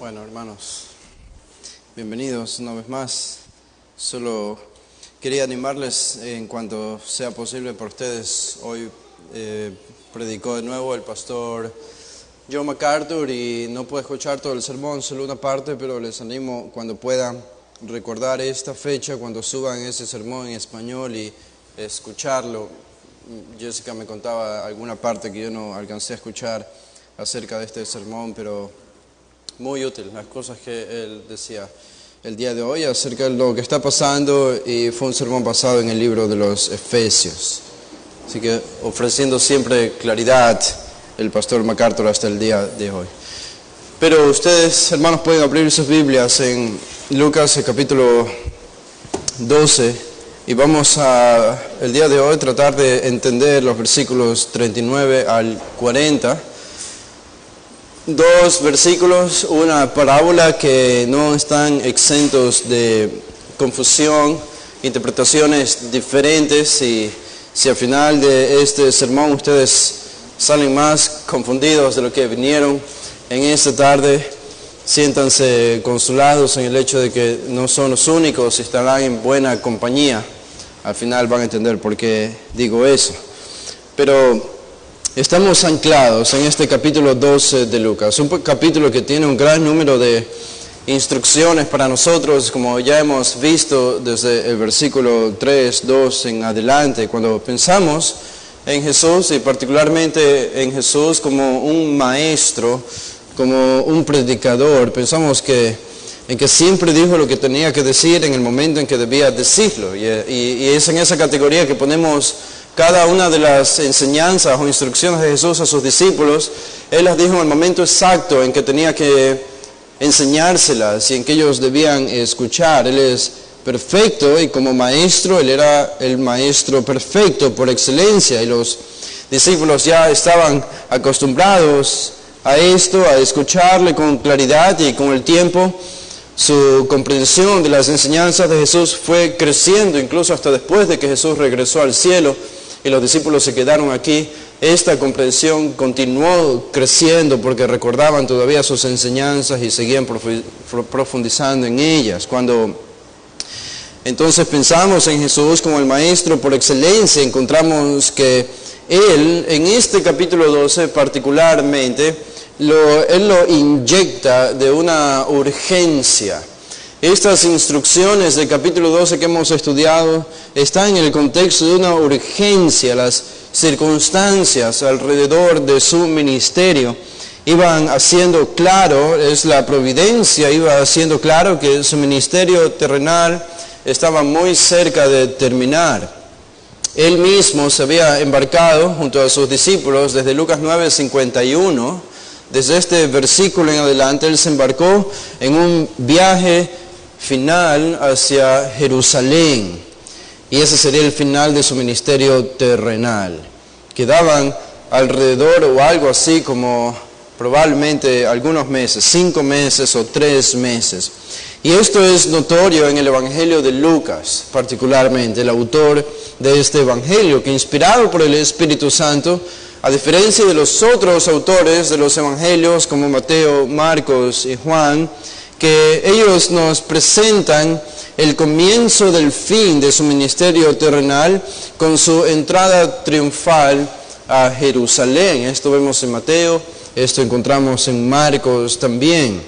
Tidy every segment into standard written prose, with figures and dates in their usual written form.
Bueno, hermanos, bienvenidos una vez más. Solo quería animarles en cuanto sea posible por ustedes. Hoy predicó de nuevo el pastor John MacArthur y no pude escuchar todo el sermón, solo una parte, pero les animo cuando puedan recordar esta fecha, cuando suban ese sermón en español y escucharlo. Jessica me contaba alguna parte que yo no alcancé a escuchar acerca de este sermón, pero muy útil, las cosas que él decía el día de hoy acerca de lo que está pasando, y fue un sermón basado en el libro de los Efesios. Así que ofreciendo siempre claridad el pastor MacArthur hasta el día de hoy. Pero ustedes, hermanos, pueden abrir sus Biblias en Lucas, el capítulo 12, y vamos a, el día de hoy, tratar de entender los versículos 39 al 40. Dos versículos, una parábola que no están exentos de confusión, interpretaciones diferentes, y si al final de este sermón ustedes salen más confundidos de lo que vinieron en esta tarde, siéntanse consolados en el hecho de que no son los únicos y estarán en buena compañía. Al final van a entender por qué digo eso. Pero estamos anclados en este capítulo 12 de Lucas, un capítulo que tiene un gran número de instrucciones para nosotros, como ya hemos visto desde el versículo 3, 2 en adelante. Cuando pensamos en Jesús, y particularmente en Jesús como un maestro, como un predicador, pensamos en que siempre dijo lo que tenía que decir en el momento en que debía decirlo, y es en esa categoría que ponemos cada una de las enseñanzas o instrucciones de Jesús a sus discípulos. Él las dijo en el momento exacto en que tenía que enseñárselas y en que ellos debían escuchar. Él es perfecto, y como maestro, Él era el maestro perfecto por excelencia, y los discípulos ya estaban acostumbrados a esto, a escucharle con claridad, y con el tiempo su comprensión de las enseñanzas de Jesús fue creciendo, incluso hasta después de que Jesús regresó al cielo y los discípulos se quedaron aquí. Esta comprensión continuó creciendo porque recordaban todavía sus enseñanzas y seguían profundizando en ellas. Cuando entonces pensamos en Jesús como el maestro por excelencia, encontramos que Él, en este capítulo 12 particularmente, Él lo inyecta de una urgencia. Estas instrucciones del capítulo 12 que hemos estudiado están en el contexto de una urgencia. Las circunstancias alrededor de su ministerio iban haciendo claro, es la providencia, iba haciendo claro que su ministerio terrenal estaba muy cerca de terminar. Él mismo se había embarcado junto a sus discípulos desde Lucas 9:51. Desde este versículo en adelante, Él se embarcó en un viaje final hacia Jerusalén, y ese sería el final de su ministerio terrenal. Quedaban alrededor o algo así como probablemente algunos meses, 5 meses o 3 meses. Y esto es notorio en el Evangelio de Lucas, particularmente el autor de este Evangelio, que inspirado por el Espíritu Santo, a diferencia de los otros autores de los Evangelios como Mateo, Marcos y Juan, que ellos nos presentan el comienzo del fin de su ministerio terrenal con su entrada triunfal a Jerusalén. Esto vemos en Mateo, esto encontramos en Marcos también.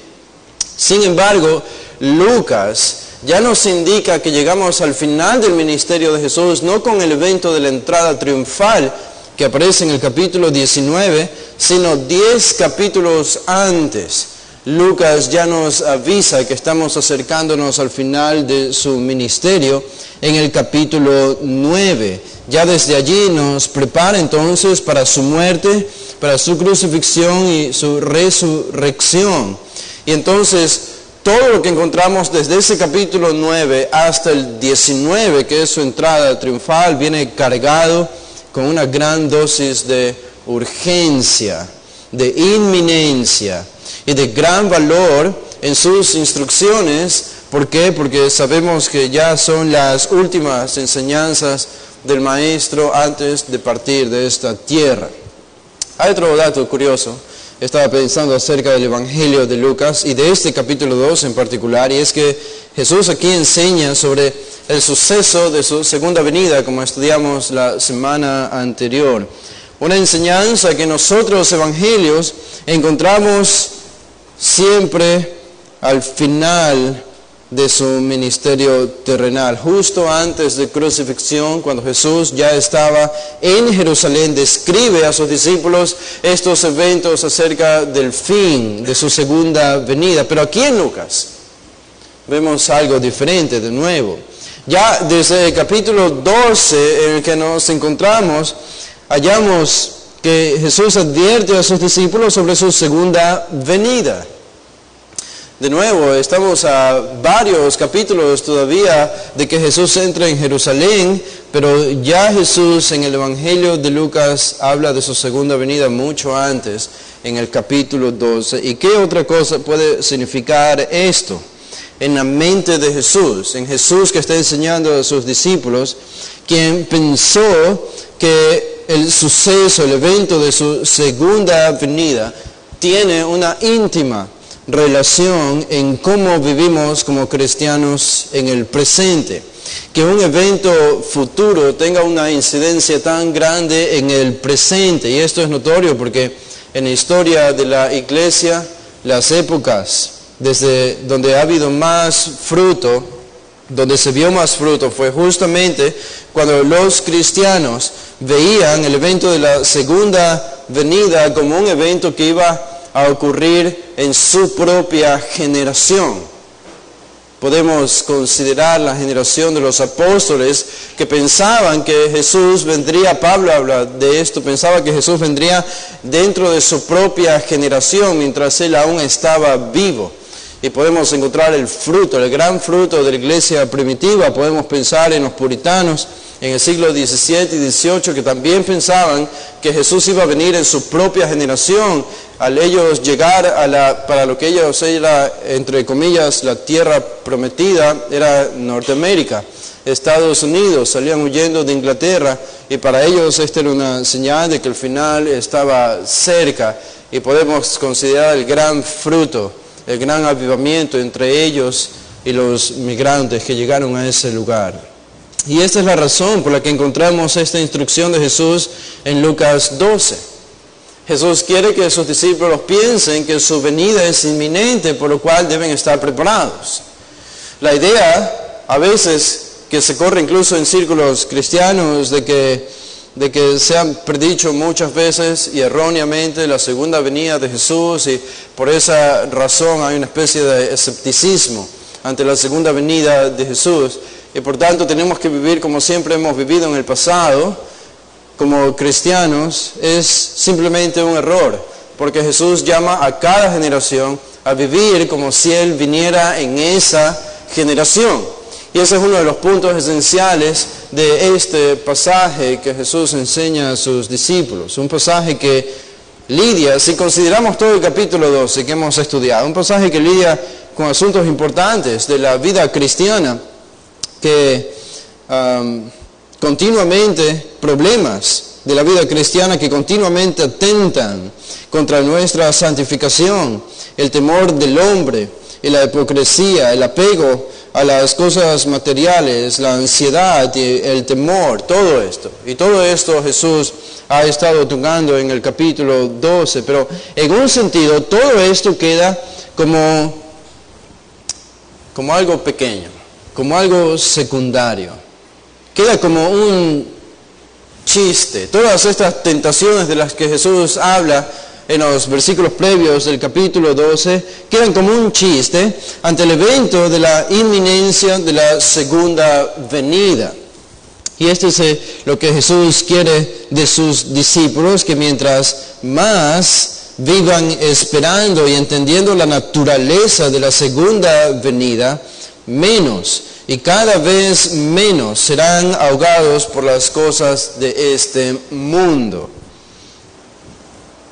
Sin embargo, Lucas ya nos indica que llegamos al final del ministerio de Jesús, no con el evento de la entrada triunfal que aparece en el capítulo 19, sino 10 capítulos antes. Lucas ya nos avisa que estamos acercándonos al final de su ministerio en el capítulo 9. Ya desde allí nos prepara entonces para su muerte, para su crucifixión y su resurrección. Y entonces todo lo que encontramos desde ese capítulo 9 hasta el 19, que es su entrada triunfal, viene cargado con una gran dosis de urgencia, de inminencia y de gran valor en sus instrucciones. ¿Por qué? Porque sabemos que ya son las últimas enseñanzas del Maestro antes de partir de esta tierra. Hay otro dato curioso estaba pensando acerca del Evangelio de Lucas y de este capítulo 2 en particular, y es que Jesús aquí enseña sobre el suceso de su segunda venida, como estudiamos la semana anterior. Una enseñanza que nosotros evangelios encontramos siempre al final de su ministerio terrenal, justo antes de crucifixión, cuando Jesús ya estaba en Jerusalén, describe a sus discípulos estos eventos acerca del fin de su segunda venida. Pero aquí en Lucas vemos algo diferente de nuevo. Ya desde el capítulo 12 en el que nos encontramos, hallamos que Jesús advierte a sus discípulos sobre su segunda venida. De nuevo, estamos a varios capítulos todavía de que Jesús entra en Jerusalén, pero ya Jesús en el Evangelio de Lucas habla de su segunda venida mucho antes, en el capítulo 12. ¿Y qué otra cosa puede significar esto? En la mente de Jesús, en Jesús que está enseñando a sus discípulos, quien pensó que el suceso, el evento de su segunda venida, tiene una íntima relación en cómo vivimos como cristianos en el presente. Que un evento futuro tenga una incidencia tan grande en el presente. Y esto es notorio porque en la historia de la iglesia, las épocas desde donde ha habido más fruto, donde se vio más fruto, fue justamente cuando los cristianos veían el evento de la segunda venida como un evento que iba a ocurrir en su propia generación. Podemos considerar la generación de los apóstoles que pensaban que Jesús vendría, Pablo habla de esto, pensaba que Jesús vendría dentro de su propia generación mientras él aún estaba vivo. Y podemos encontrar el fruto, el gran fruto de la iglesia primitiva. Podemos pensar en los puritanos en el siglo XVII y XVIII que también pensaban que Jesús iba a venir en su propia generación al ellos llegar para lo que ellos era, entre comillas, la tierra prometida, era Norteamérica, Estados Unidos. Salían huyendo de Inglaterra y para ellos esta era una señal de que el final estaba cerca, y podemos considerar el gran fruto, el gran avivamiento entre ellos y los migrantes que llegaron a ese lugar. Y esta es la razón por la que encontramos esta instrucción de Jesús en Lucas 12. Jesús quiere que sus discípulos piensen que su venida es inminente, por lo cual deben estar preparados. La idea, a veces, que se corre incluso en círculos cristianos, de que se han predicho muchas veces y erróneamente la segunda venida de Jesús, y por esa razón hay una especie de escepticismo ante la segunda venida de Jesús, y por tanto tenemos que vivir como siempre hemos vivido en el pasado como cristianos. Es simplemente un error, porque Jesús llama a cada generación a vivir como si Él viniera en esa generación. Y ese es uno de los puntos esenciales de este pasaje que Jesús enseña a sus discípulos. Un pasaje que lidia, si consideramos todo el capítulo 12 que hemos estudiado, un pasaje que lidia con asuntos importantes de la vida cristiana, que continuamente, problemas de la vida cristiana que continuamente atentan contra nuestra santificación, el temor del hombre y la hipocresía, el apego a las cosas materiales, la ansiedad y el temor, todo esto. Y todo esto Jesús ha estado tocando en el capítulo 12, pero en un sentido todo esto queda como algo pequeño, como algo secundario. Queda como un chiste. Todas estas tentaciones de las que Jesús habla en los versículos previos del capítulo 12 quedan como un chiste ante el evento de la inminencia de la segunda venida. Y esto es lo que Jesús quiere de sus discípulos, que mientras más vivan esperando y entendiendo la naturaleza de la segunda venida, menos y cada vez menos serán ahogados por las cosas de este mundo.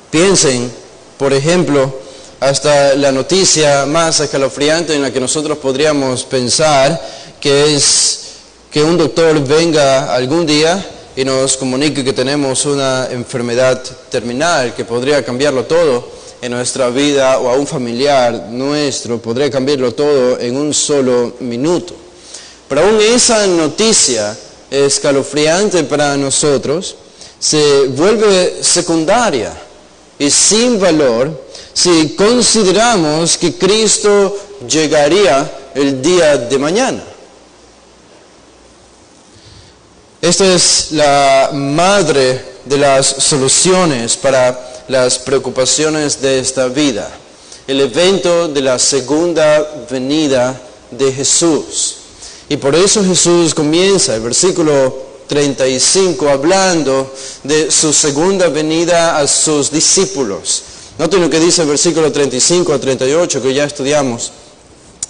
Piensen, por ejemplo, hasta la noticia más escalofriante en la que nosotros podríamos pensar, que es que un doctor venga algún día y nos comunique que tenemos una enfermedad terminal que podría cambiarlo todo en nuestra vida o a un familiar nuestro podría cambiarlo todo en un solo minuto. Pero aún esa noticia escalofriante para nosotros se vuelve secundaria y sin valor si consideramos que Cristo llegaría el día de mañana. Esta es la madre de las soluciones para las preocupaciones de esta vida. El evento de la segunda venida de Jesús. Y por eso Jesús comienza el versículo 35 hablando de su segunda venida a sus discípulos. Noten lo que dice el versículo 35 a 38 que ya estudiamos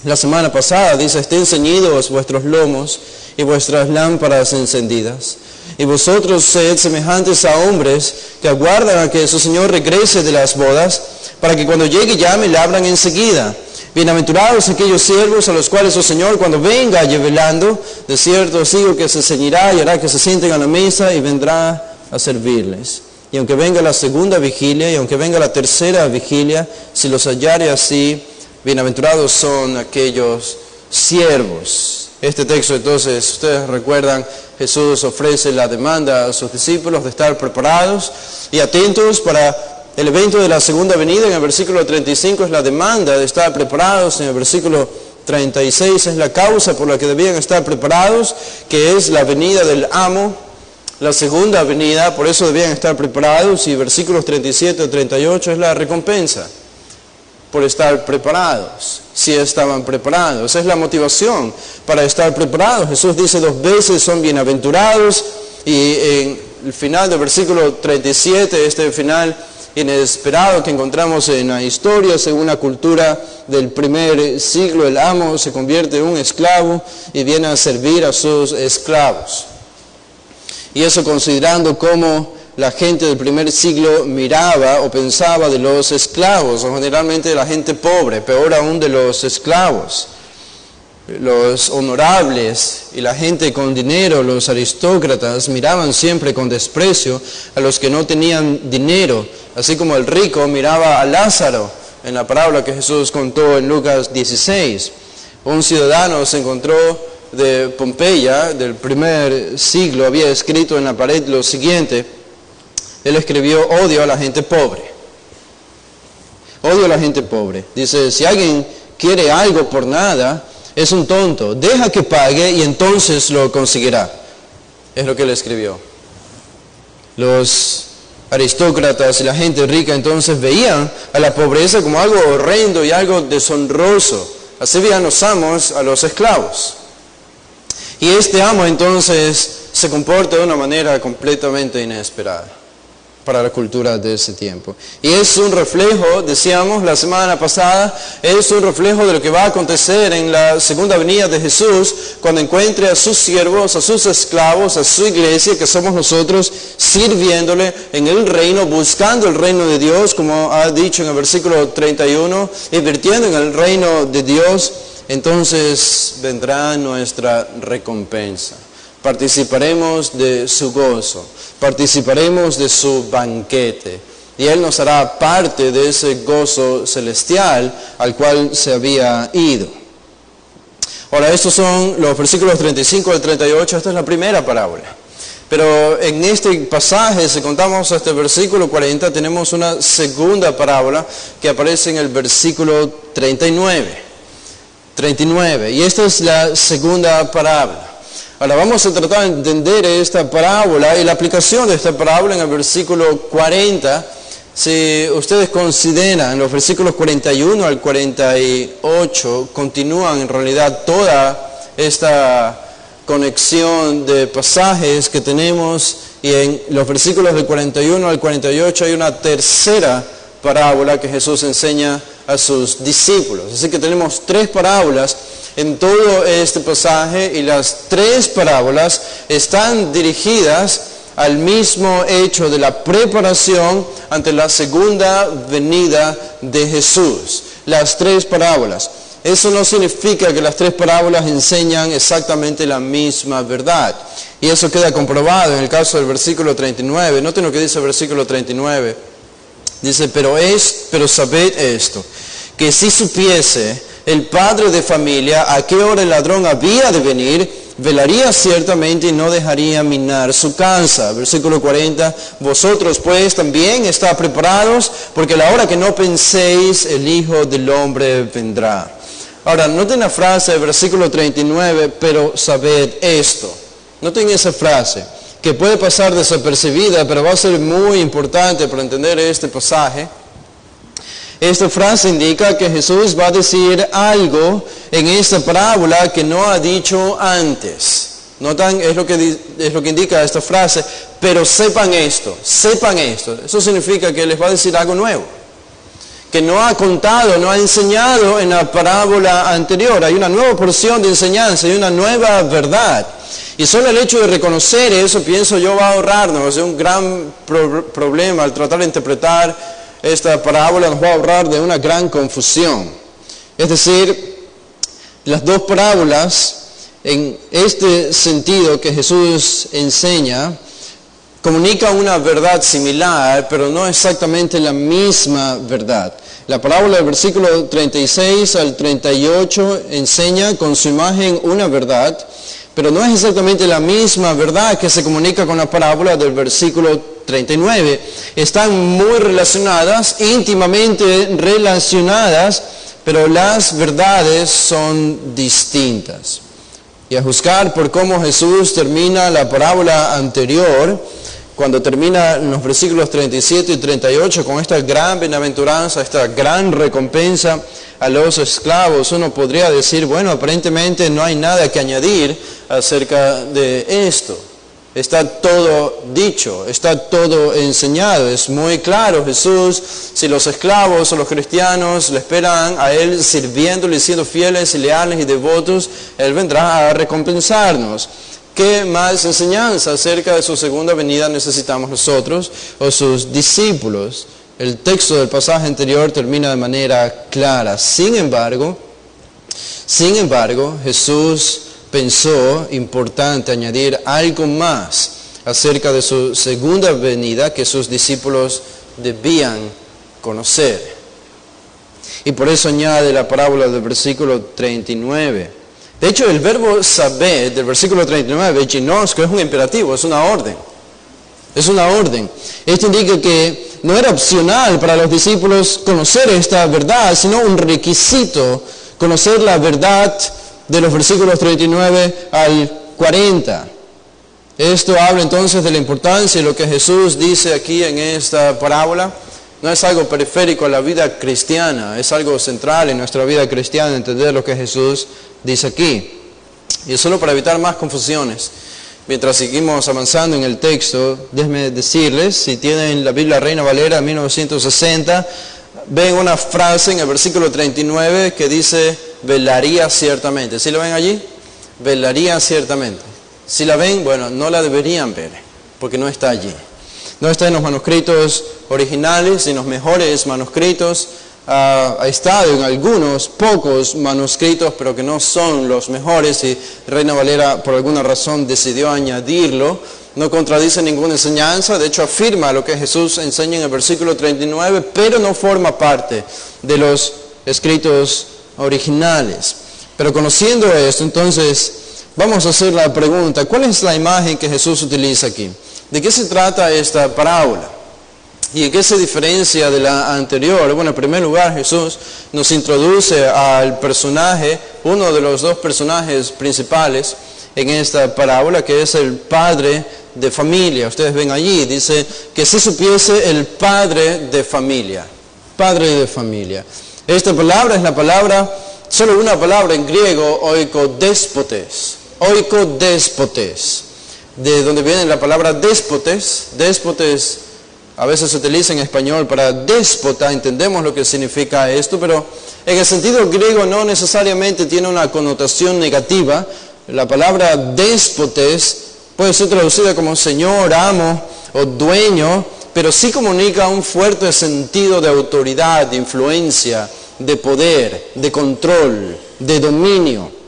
la semana pasada. Dice: estén ceñidos vuestros lomos y vuestras lámparas encendidas. Y vosotros sed semejantes a hombres que aguardan a que su Señor regrese de las bodas, para que cuando llegue llame le abran enseguida. Bienaventurados aquellos siervos a los cuales su Señor cuando venga velando, de cierto os digo que se ceñirá y hará que se sienten a la mesa y vendrá a servirles. Y aunque venga la segunda vigilia y aunque venga la tercera vigilia, si los hallare así, bienaventurados son aquellos siervos. Este texto, entonces, ustedes recuerdan, Jesús ofrece la demanda a sus discípulos de estar preparados y atentos para el evento de la segunda venida. En el versículo 35 es la demanda de estar preparados. En el versículo 36 es la causa por la que debían estar preparados, que es la venida del amo, la segunda venida, por eso debían estar preparados. Y versículos 37 y 38 es la recompensa por estar preparados, si estaban preparados. Es la motivación para estar preparados. Jesús dice 2 veces son bienaventurados, y en el final del versículo 37, este final inesperado que encontramos en la historia, según la cultura del primer siglo, el amo se convierte en un esclavo y viene a servir a sus esclavos. Y eso considerando cómo la gente del primer siglo miraba o pensaba de los esclavos, o generalmente de la gente pobre, peor aún de los esclavos. Los honorables y la gente con dinero, los aristócratas, miraban siempre con desprecio a los que no tenían dinero, así como el rico miraba a Lázaro en la parábola que Jesús contó en Lucas 16. Un ciudadano se encontró de Pompeya, del primer siglo, había escrito en la pared lo siguiente. Él escribió: odio a la gente pobre. Odio a la gente pobre. Dice: si alguien quiere algo por nada, es un tonto. Deja que pague y entonces lo conseguirá. Es lo que él escribió. Los aristócratas y la gente rica entonces veían a la pobreza como algo horrendo y algo deshonroso. Así veían los amos a los esclavos. Y este amo entonces se comporta de una manera completamente inesperada para la cultura de ese tiempo. Y es un reflejo, decíamos la semana pasada, es un reflejo de lo que va a acontecer en la segunda venida de Jesús, cuando encuentre a sus siervos, a sus esclavos, a su iglesia, que somos nosotros, sirviéndole en el reino, buscando el reino de Dios, como ha dicho en el versículo 31, invirtiendo en el reino de Dios. Entonces vendrá nuestra recompensa. Participaremos de su gozo, participaremos de su banquete, y Él nos hará parte de ese gozo celestial al cual se había ido. Ahora, estos son los versículos 35 al 38, esta es la primera parábola. Pero en este pasaje, si contamos hasta el versículo 40, tenemos una segunda parábola que aparece en el versículo 39. Y esta es la segunda parábola. Ahora vamos a tratar de entender esta parábola y la aplicación de esta parábola en el versículo 40. Si ustedes consideran los versículos 41 al 48, continúan en realidad toda esta conexión de pasajes que tenemos, y en los versículos del 41 al 48 hay una tercera parábola que Jesús enseña a sus discípulos. Así que tenemos 3 parábolas en todo este pasaje, y las 3 parábolas están dirigidas al mismo hecho de la preparación ante la segunda venida de Jesús. Las 3 parábolas. Eso no significa que las 3 parábolas enseñan exactamente la misma verdad. Y eso queda comprobado en el caso del versículo 39. Noten lo que dice el versículo 39. Dice, pero sabed esto, que si supiese el padre de familia a qué hora el ladrón había de venir, velaría ciertamente y no dejaría minar su casa. Versículo 40, vosotros pues también estáis preparados, porque a la hora que no penséis, el Hijo del Hombre vendrá. Ahora, noten la frase del versículo 39, pero sabed esto. Noten esa frase, que puede pasar desapercibida, pero va a ser muy importante para entender este pasaje. Esta frase indica que Jesús va a decir algo en esta parábola que no ha dicho antes. Notan, es lo que indica esta frase, pero sepan esto. Eso significa que les va a decir algo nuevo, que no ha contado, no ha enseñado en la parábola anterior. Hay una nueva porción de enseñanza, hay una nueva verdad. Y solo el hecho de reconocer eso, pienso yo, va a ahorrarnos de un gran problema al tratar de interpretar esta parábola. Nos va a ahorrar de una gran confusión. Es decir, las dos parábolas, en este sentido que Jesús enseña, comunican una verdad similar, pero no exactamente la misma verdad. La parábola del versículo 36 al 38 enseña con su imagen una verdad, pero no es exactamente la misma verdad que se comunica con la parábola del versículo 39. Están muy relacionadas, íntimamente relacionadas, pero las verdades son distintas. Y a juzgar por cómo Jesús termina la parábola anterior, cuando termina en los versículos 37 y 38 con esta gran bienaventuranza, esta gran recompensa a los esclavos, uno podría decir, bueno, aparentemente no hay nada que añadir acerca de esto. Está todo dicho, está todo enseñado, es muy claro. Jesús, si los esclavos o los cristianos le esperan a Él sirviéndole y siendo fieles y leales y devotos, Él vendrá a recompensarnos. ¿Qué más enseñanza acerca de su segunda venida necesitamos nosotros o sus discípulos? El texto del pasaje anterior termina de manera clara. Sin embargo, Jesús pensó importante añadir algo más acerca de su segunda venida que sus discípulos debían conocer. Y por eso añade la parábola del versículo 39. De hecho, el verbo saber del versículo 39, ginosko, es un imperativo, es una orden. Es una orden. Esto indica que no era opcional para los discípulos conocer esta verdad, sino un requisito, conocer la verdad de los versículos 39 al 40. Esto habla entonces de la importancia de lo que Jesús dice aquí en esta parábola. No es algo periférico a la vida cristiana, es algo central en nuestra vida cristiana, entender lo que Jesús dice aquí. Y solo para evitar más confusiones, mientras seguimos avanzando en el texto, déjenme decirles, si tienen la Biblia Reina Valera 1960, ven una frase en el versículo 39 que dice, velaría ciertamente. ¿Sí lo ven allí? Velaría ciertamente. Si la ven, bueno, no la deberían ver, porque no está allí. No está en los manuscritos originales, en los mejores manuscritos. Ha estado en algunos pocos manuscritos, pero que no son los mejores, y Reina Valera por alguna razón decidió añadirlo. No contradice ninguna enseñanza, de hecho afirma lo que Jesús enseña en el versículo 39, pero no forma parte de los escritos originales. Pero conociendo esto, entonces vamos a hacer la pregunta, ¿cuál es la imagen que Jesús utiliza aquí? ¿De qué se trata esta parábola? ¿Y en qué se diferencia de la anterior? Bueno, en primer lugar, Jesús nos introduce al personaje, uno de los dos personajes principales en esta parábola, que es el padre de familia. Ustedes ven allí, dice que si supiese el padre de familia. Padre de familia. Esta palabra es la palabra, solo una palabra en griego, oikodéspotes. Oikodéspotes. De donde viene la palabra déspotes. Déspotes a veces se utiliza en español para déspota, entendemos lo que significa esto, pero en el sentido griego no necesariamente tiene una connotación negativa. La palabra déspotes puede ser traducida como señor, amo o dueño, pero sí comunica un fuerte sentido de autoridad, de influencia, de poder, de control, de dominio.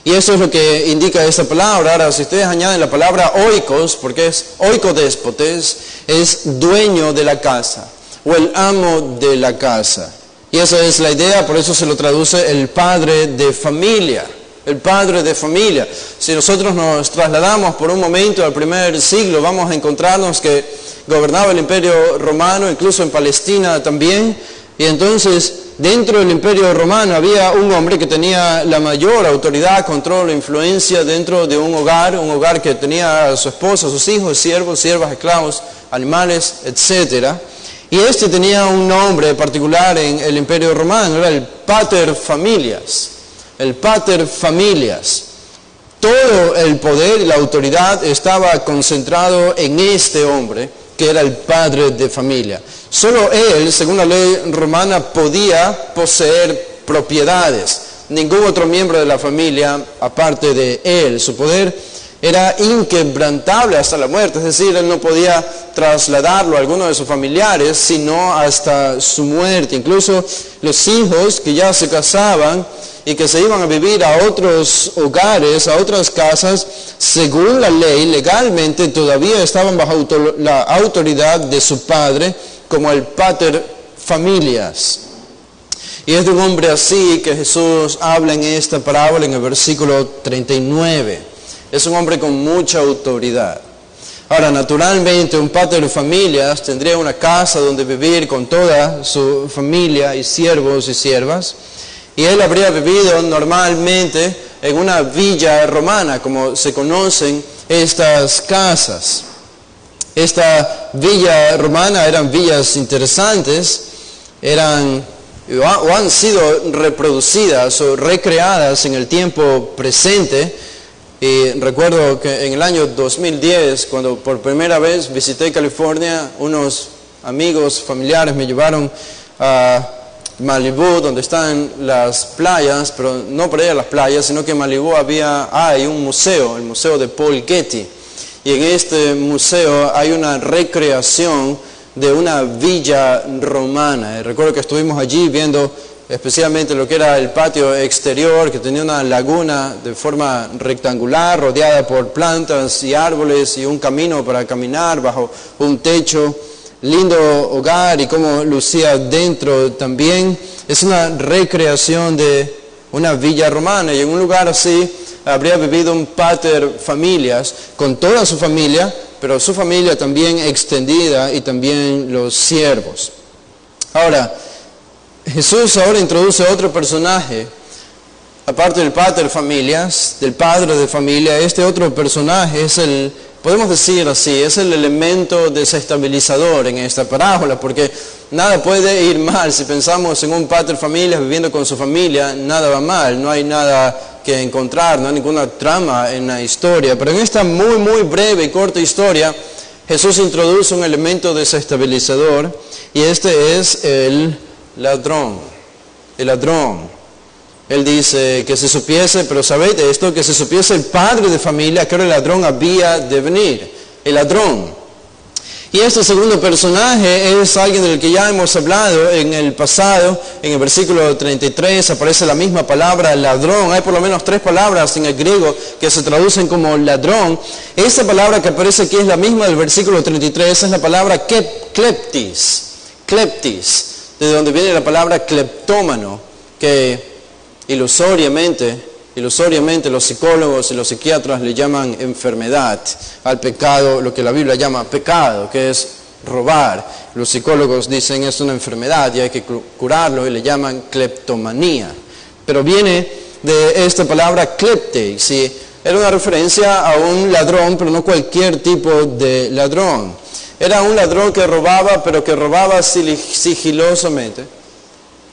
Y eso es lo que indica esta palabra. Ahora, si ustedes añaden la palabra oikos, porque es oikodéspotes, es dueño de la casa. o el amo de la casa. Y esa es la idea, por eso se lo traduce el padre de familia. El padre de familia. Si nosotros nos trasladamos por un momento al primer siglo, vamos a encontrarnos que gobernaba el Imperio Romano, incluso en Palestina también. Y entonces, dentro del Imperio Romano había un hombre que tenía la mayor autoridad, control e influencia dentro de un hogar que tenía a su esposa, a sus hijos, siervos, siervas, esclavos, animales, etcétera. Y este tenía un nombre particular en el Imperio Romano, era el pater familias. El pater familias. Todo el poder y la autoridad estaba concentrado en este hombre, que era el padre de familia. Solo él, según la ley romana, podía poseer propiedades. Ningún otro miembro de la familia, aparte de él. Su poder era inquebrantable hasta la muerte, es decir, él no podía trasladarlo a alguno de sus familiares, sino hasta su muerte. Incluso los hijos que ya se casaban y que se iban a vivir a otros hogares, a otras casas, según la ley, legalmente todavía estaban bajo la autoridad de su padre, como el pater familias. Y es de un hombre así que Jesús habla en esta parábola en el versículo 39. Es un hombre con mucha autoridad. Ahora, naturalmente, un pater familias tendría una casa donde vivir con toda su familia y siervos y siervas. Y él habría vivido normalmente en una villa romana, como se conocen estas casas. Esta villa romana eran villas interesantes, o han sido reproducidas o recreadas en el tiempo presente. Y recuerdo que en el año 2010, cuando por primera vez visité California, unos amigos familiares me llevaron a Malibú, donde están las playas, pero no para ir a las playas, sino que en Malibú hay un museo, el Museo de Paul Getty. Y en este museo hay una recreación de una villa romana. Y recuerdo que estuvimos allí viendo especialmente lo que era el patio exterior, que tenía una laguna de forma rectangular, rodeada por plantas y árboles, y un camino para caminar bajo un techo. Lindo hogar, y cómo lucía dentro también. Es una recreación de una villa romana, y en un lugar así habría vivido un pater familias con toda su familia, pero su familia también extendida y también los siervos. Ahora, Jesús ahora introduce otro personaje, aparte del pater familias, del padre de familia. Este otro personaje es podemos decir así, es el elemento desestabilizador en esta parábola, porque nada puede ir mal. Si pensamos en un pater familias viviendo con su familia, nada va mal, no hay nada que encontrar, no hay ninguna trama en la historia. Pero en esta muy, muy breve y corta historia, Jesús introduce un elemento desestabilizador, y este es el ladrón. El ladrón. Él dice que se supiese, pero ¿sabéis de esto? Que se supiese el padre de familia que ahora el ladrón había de venir. El ladrón. Y este segundo personaje es alguien del que ya hemos hablado en el pasado. En el versículo 33 aparece la misma palabra, ladrón. Hay por lo menos 3 palabras en el griego que se traducen como ladrón. Esta palabra que aparece aquí es la misma del versículo 33, es la palabra kleptis. Kleptis, de donde viene la palabra kleptómano, que ilusoriamente los psicólogos y los psiquiatras le llaman enfermedad al pecado, lo que la Biblia llama pecado, que es robar. Los psicólogos dicen es una enfermedad y hay que curarlo, y le llaman cleptomanía. Pero viene de esta palabra klepte, ¿sí? Era una referencia a un ladrón, pero no cualquier tipo de ladrón. Era un ladrón que robaba, pero que robaba sigilosamente,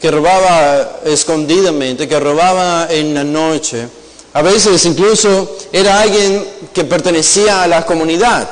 que robaba escondidamente, que robaba en la noche. A veces incluso era alguien que pertenecía a la comunidad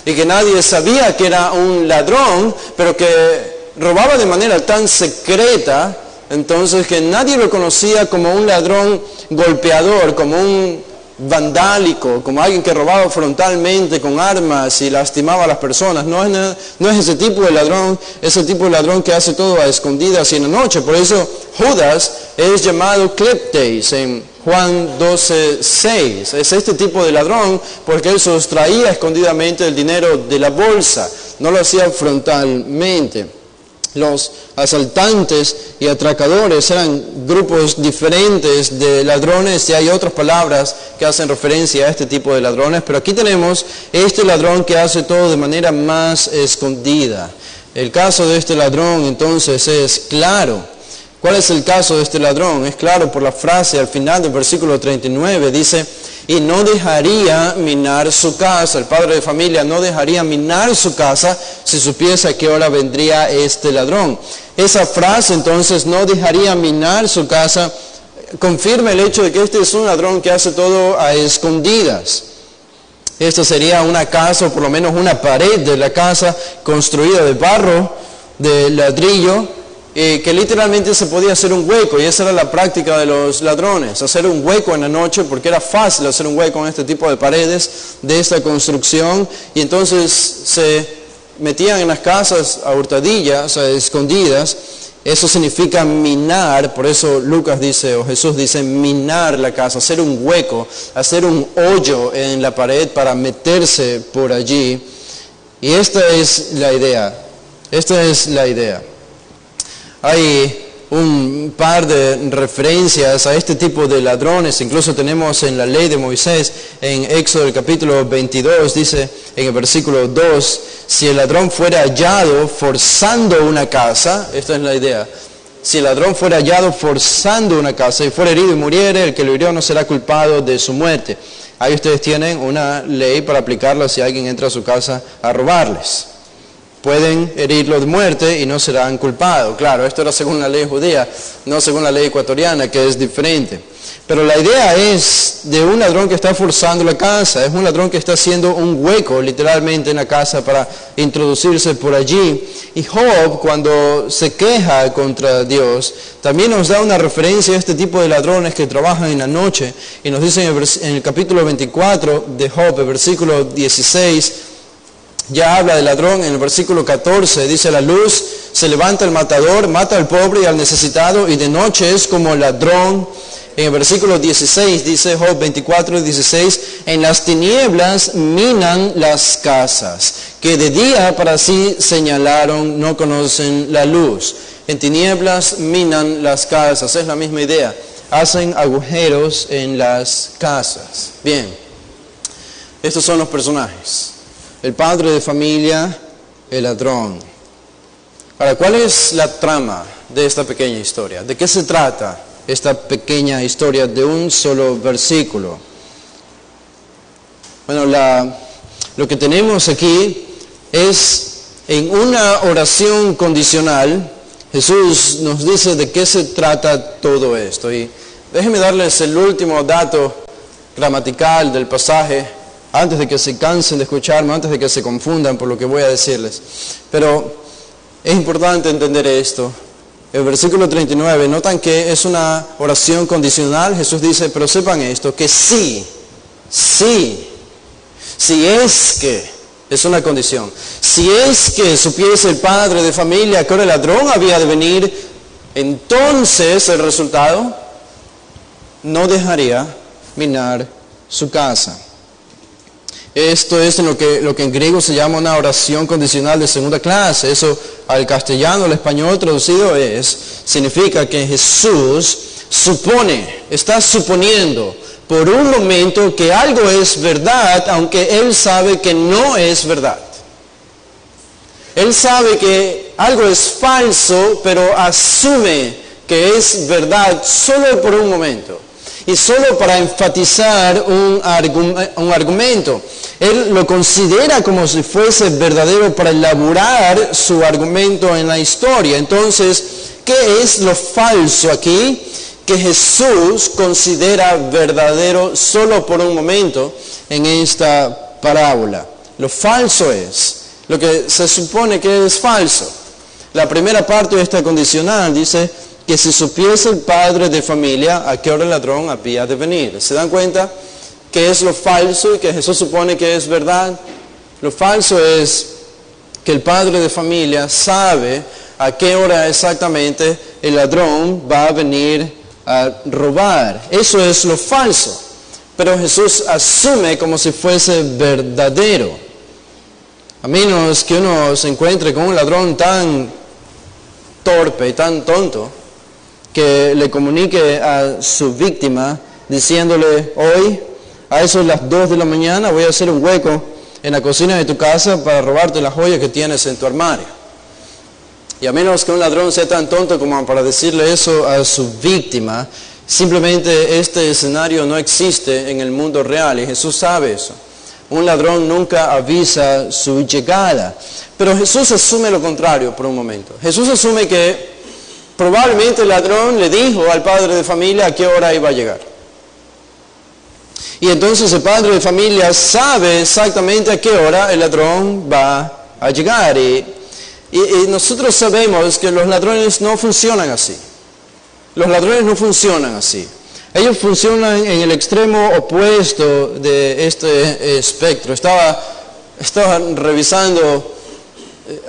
y que nadie sabía que era un ladrón, pero que robaba de manera tan secreta, entonces que nadie lo conocía como un ladrón golpeador, como un vandálico, como alguien que robaba frontalmente con armas y lastimaba a las personas. No es ese tipo de ladrón, es el tipo de ladrón que hace todo a escondidas y en la noche. Por eso Judas es llamado kleptes en Juan 12:6. Es este tipo de ladrón porque él sustraía escondidamente el dinero de la bolsa, no lo hacía frontalmente. Los asaltantes y atracadores eran grupos diferentes de ladrones, y hay otras palabras que hacen referencia a este tipo de ladrones, pero aquí tenemos este ladrón que hace todo de manera más escondida. El caso de este ladrón entonces es claro. ¿Cuál es el caso de este ladrón? Es claro por la frase al final del versículo 39, dice: y no dejaría minar su casa. El padre de familia no dejaría minar su casa si supiese a qué hora vendría este ladrón. Esa frase entonces, no dejaría minar su casa, confirma el hecho de que este es un ladrón que hace todo a escondidas. Esta sería una casa, o por lo menos una pared de la casa, construida de barro, de ladrillo, que literalmente se podía hacer un hueco, y esa era la práctica de los ladrones, hacer un hueco en la noche, porque era fácil hacer un hueco en este tipo de paredes de esta construcción, y entonces se metían en las casas a hurtadillas, a escondidas. Eso significa minar, por eso Lucas dice, o Jesús dice, minar la casa, hacer un hueco, hacer un hoyo en la pared para meterse por allí. Y esta es la idea, Hay un par de referencias a este tipo de ladrones, incluso tenemos en la ley de Moisés, en Éxodo el capítulo 22, dice en el versículo 2, si el ladrón fuera hallado forzando una casa, esta es la idea, si el ladrón fuera hallado forzando una casa y fuera herido y muriere, el que lo hirió no será culpado de su muerte. Ahí ustedes tienen una ley para aplicarla si alguien entra a su casa a robarles. Pueden herirlo de muerte y no serán culpados. Claro, esto era según la ley judía, no según la ley ecuatoriana, que es diferente. Pero la idea es de un ladrón que está forzando la casa, es un ladrón que está haciendo un hueco literalmente en la casa para introducirse por allí. Y Job, cuando se queja contra Dios, también nos da una referencia a este tipo de ladrones que trabajan en la noche, y nos dice en el capítulo 24 de Job, el versículo 16, ya habla del ladrón. En el versículo 14 dice: la luz se levanta el matador, mata al pobre y al necesitado, y de noche es como ladrón. En el versículo 16 dice Job 24, 16, en las tinieblas minan las casas, que de día para sí señalaron, no conocen la luz. En tinieblas minan las casas, es la misma idea, hacen agujeros en las casas. Bien, estos son los personajes. El padre de familia, el ladrón. Ahora, ¿cuál es la trama de esta pequeña historia? ¿De qué se trata esta pequeña historia de un solo versículo? Bueno, lo que tenemos aquí es en una oración condicional. Jesús nos dice de qué se trata todo esto. Y déjenme darles el último dato gramatical del pasaje, antes de que se cansen de escucharme, antes de que se confundan por lo que voy a decirles. Pero es importante entender esto. El versículo 39, notan que es una oración condicional. Jesús dice, pero sepan esto, que si es que, es una condición, si es que supiese el padre de familia que ahora el ladrón había de venir, entonces el resultado, no dejaría minar su casa. Esto es lo que en griego se llama una oración condicional de segunda clase. Eso al castellano, al español traducido significa que Jesús está suponiendo por un momento que algo es verdad, aunque Él sabe que no es verdad. Él sabe que algo es falso, pero asume que es verdad solo por un momento. Y solo para enfatizar un argumento. Él lo considera como si fuese verdadero para elaborar su argumento en la historia. Entonces, ¿qué es lo falso aquí? Que Jesús considera verdadero solo por un momento en esta parábola. Lo falso es lo que se supone que es falso. La primera parte de esta condicional dice que si supiese el padre de familia a qué hora el ladrón había de venir. ¿Se dan cuenta qué es lo falso y que Jesús supone que es verdad? Lo falso es que el padre de familia sabe a qué hora exactamente el ladrón va a venir a robar. Eso es lo falso. Pero Jesús asume como si fuese verdadero. A menos que uno se encuentre con un ladrón tan torpe, tan tonto, que le comunique a su víctima diciéndole, hoy a eso de las 2 de la mañana voy a hacer un hueco en la cocina de tu casa para robarte las joyas que tienes en tu armario? Y a menos que un ladrón sea tan tonto como para decirle eso a su víctima, simplemente este escenario no existe en el mundo real y Jesús sabe eso. Un ladrón nunca avisa su llegada. Pero Jesús asume lo contrario por un momento. Jesús asume que probablemente el ladrón le dijo al padre de familia a qué hora iba a llegar. Y entonces el padre de familia sabe exactamente a qué hora el ladrón va a llegar. Y nosotros sabemos que los ladrones no funcionan así. Los ladrones no funcionan así. Ellos funcionan en el extremo opuesto de este espectro. Estaba revisando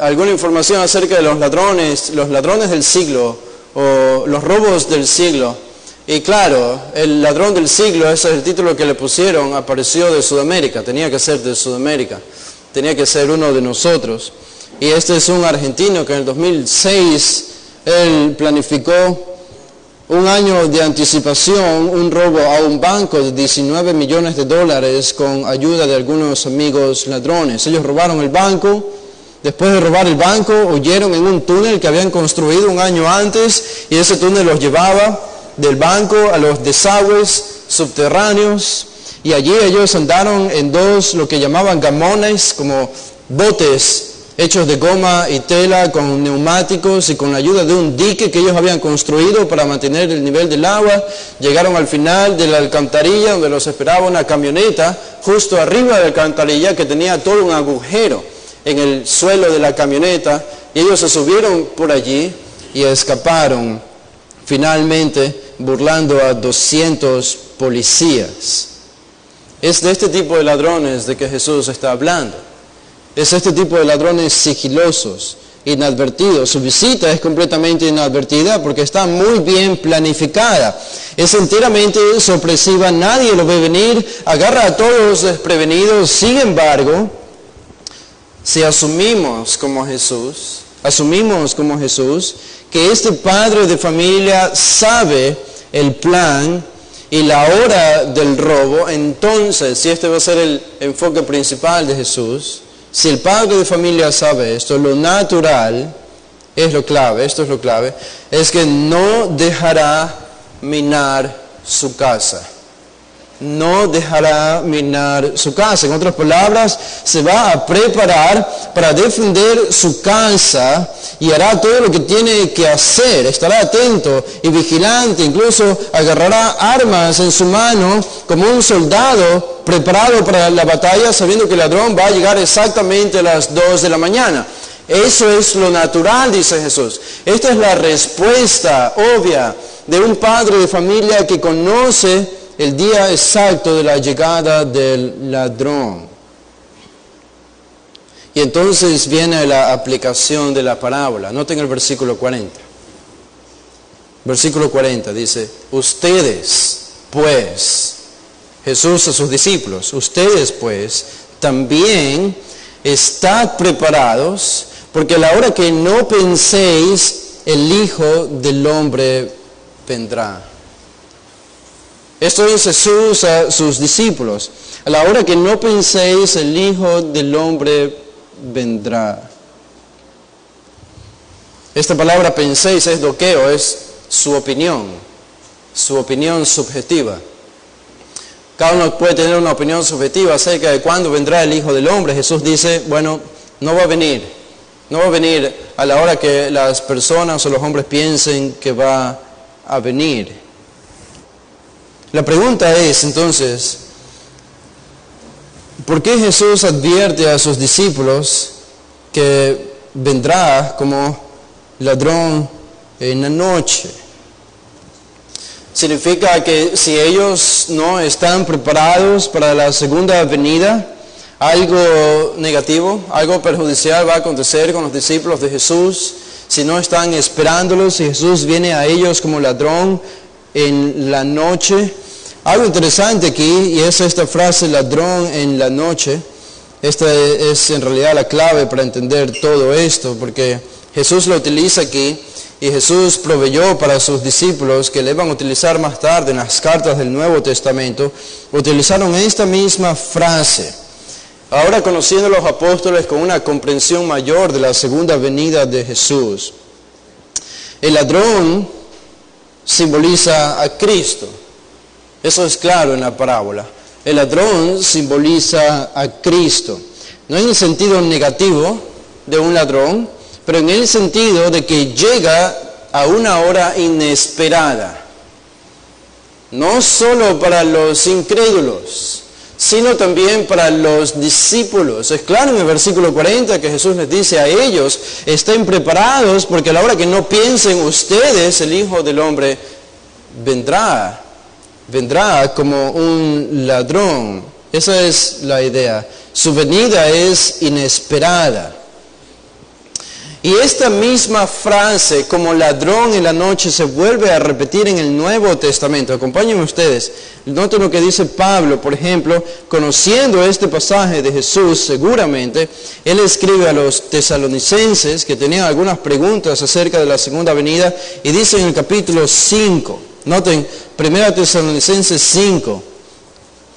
alguna información acerca de los ladrones del siglo o los robos del siglo. Y claro, el ladrón del siglo, ese es el título que le pusieron, apareció de Sudamérica, tenía que ser de Sudamérica, tenía que ser uno de nosotros. Y este es un argentino que en el 2006 él planificó un año de anticipación, un robo a un banco de $19 millones con ayuda de algunos amigos ladrones. Ellos robaron el banco, después de robar el banco huyeron en un túnel que habían construido un año antes y ese túnel los llevaba del banco a los desagües subterráneos y allí ellos andaron en dos, lo que llamaban gamones, como botes hechos de goma y tela con neumáticos y con la ayuda de un dique que ellos habían construido para mantener el nivel del agua. Llegaron al final de la alcantarilla donde los esperaba una camioneta justo arriba de la alcantarilla que tenía todo un agujero en el suelo de la camioneta y ellos se subieron por allí y escaparon finalmente burlando a 200 policías. Es de este tipo de ladrones de que Jesús está hablando. Es este tipo de ladrones sigilosos, inadvertidos. Su visita es completamente inadvertida porque está muy bien planificada. Es enteramente sorpresiva, nadie lo ve venir, agarra a todos desprevenidos. Sin embargo, si asumimos como Jesús que este padre de familia sabe el plan y la hora del robo, entonces, si este va a ser el enfoque principal de Jesús, si el padre de familia sabe esto, lo natural es lo clave, esto es lo clave, es que no dejará minar su casa. No dejará minar su casa. En otras palabras, se va a preparar para defender su casa y hará todo lo que tiene que hacer. Estará atento y vigilante, incluso agarrará armas en su mano como un soldado preparado para la batalla, sabiendo que el ladrón va a llegar exactamente a las 2 de la mañana. Eso es lo natural, dice Jesús. Esta es la respuesta obvia de un padre de familia que conoce el día exacto de la llegada del ladrón. Y entonces viene la aplicación de la parábola. Noten el versículo 40. Versículo 40 dice, ustedes pues, Jesús a sus discípulos, ustedes pues también estad preparados, porque a la hora que no penséis, el Hijo del Hombre vendrá. Esto es Jesús a sus discípulos. A la hora que no penséis, el Hijo del Hombre vendrá. Esta palabra penséis es doqueo, es su opinión subjetiva. Cada uno puede tener una opinión subjetiva acerca de cuándo vendrá el Hijo del Hombre. Jesús dice, bueno, no va a venir a la hora que las personas o los hombres piensen que va a venir. La pregunta es, entonces, ¿por qué Jesús advierte a sus discípulos que vendrá como ladrón en la noche? ¿Significa que si ellos no están preparados para la segunda venida, algo negativo, algo perjudicial va a acontecer con los discípulos de Jesús? Si no están esperándolos, si Jesús viene a ellos como ladrón en la noche. Algo interesante aquí, y es esta frase, ladrón en la noche. Esta es en realidad la clave para entender todo esto, porque Jesús lo utiliza aquí, y Jesús proveyó para sus discípulos que le iban a utilizar más tarde en las cartas del Nuevo Testamento, utilizaron esta misma frase. Ahora conociendo a los apóstoles con una comprensión mayor de la segunda venida de Jesús. El ladrón simboliza a Cristo. Eso es claro en la parábola. El ladrón simboliza a Cristo. No en el sentido negativo de un ladrón, pero en el sentido de que llega a una hora inesperada. No solo para los incrédulos, sino también para los discípulos. Es claro en el versículo 40 que Jesús les dice a ellos, estén preparados porque a la hora que no piensen ustedes, el Hijo del Hombre vendrá como un ladrón. Esa es la idea. Su venida es inesperada. Y esta misma frase, como ladrón en la noche, se vuelve a repetir en el Nuevo Testamento. Acompáñenme ustedes. Noten lo que dice Pablo, por ejemplo, conociendo este pasaje de Jesús, seguramente, él escribe a los tesalonicenses que tenían algunas preguntas acerca de la segunda venida, y dice en el capítulo 5, noten, 1 Tesalonicenses 5,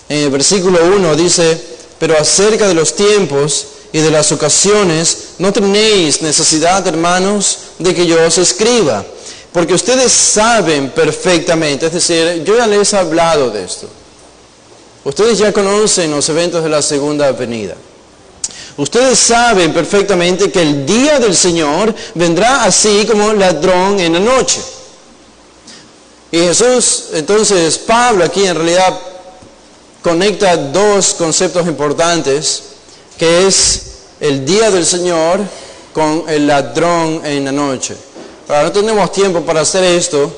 en el versículo 1 dice, pero acerca de los tiempos y de las ocasiones, no tenéis necesidad, hermanos, de que yo os escriba, porque ustedes saben perfectamente, es decir, yo ya les he hablado de esto. Ustedes ya conocen los eventos de la segunda venida. Ustedes saben perfectamente que el día del Señor vendrá así como ladrón en la noche. Y Jesús, entonces, Pablo aquí en realidad conecta dos conceptos importantes, que es el día del Señor con el ladrón en la noche. Ahora, no tenemos tiempo para hacer esto,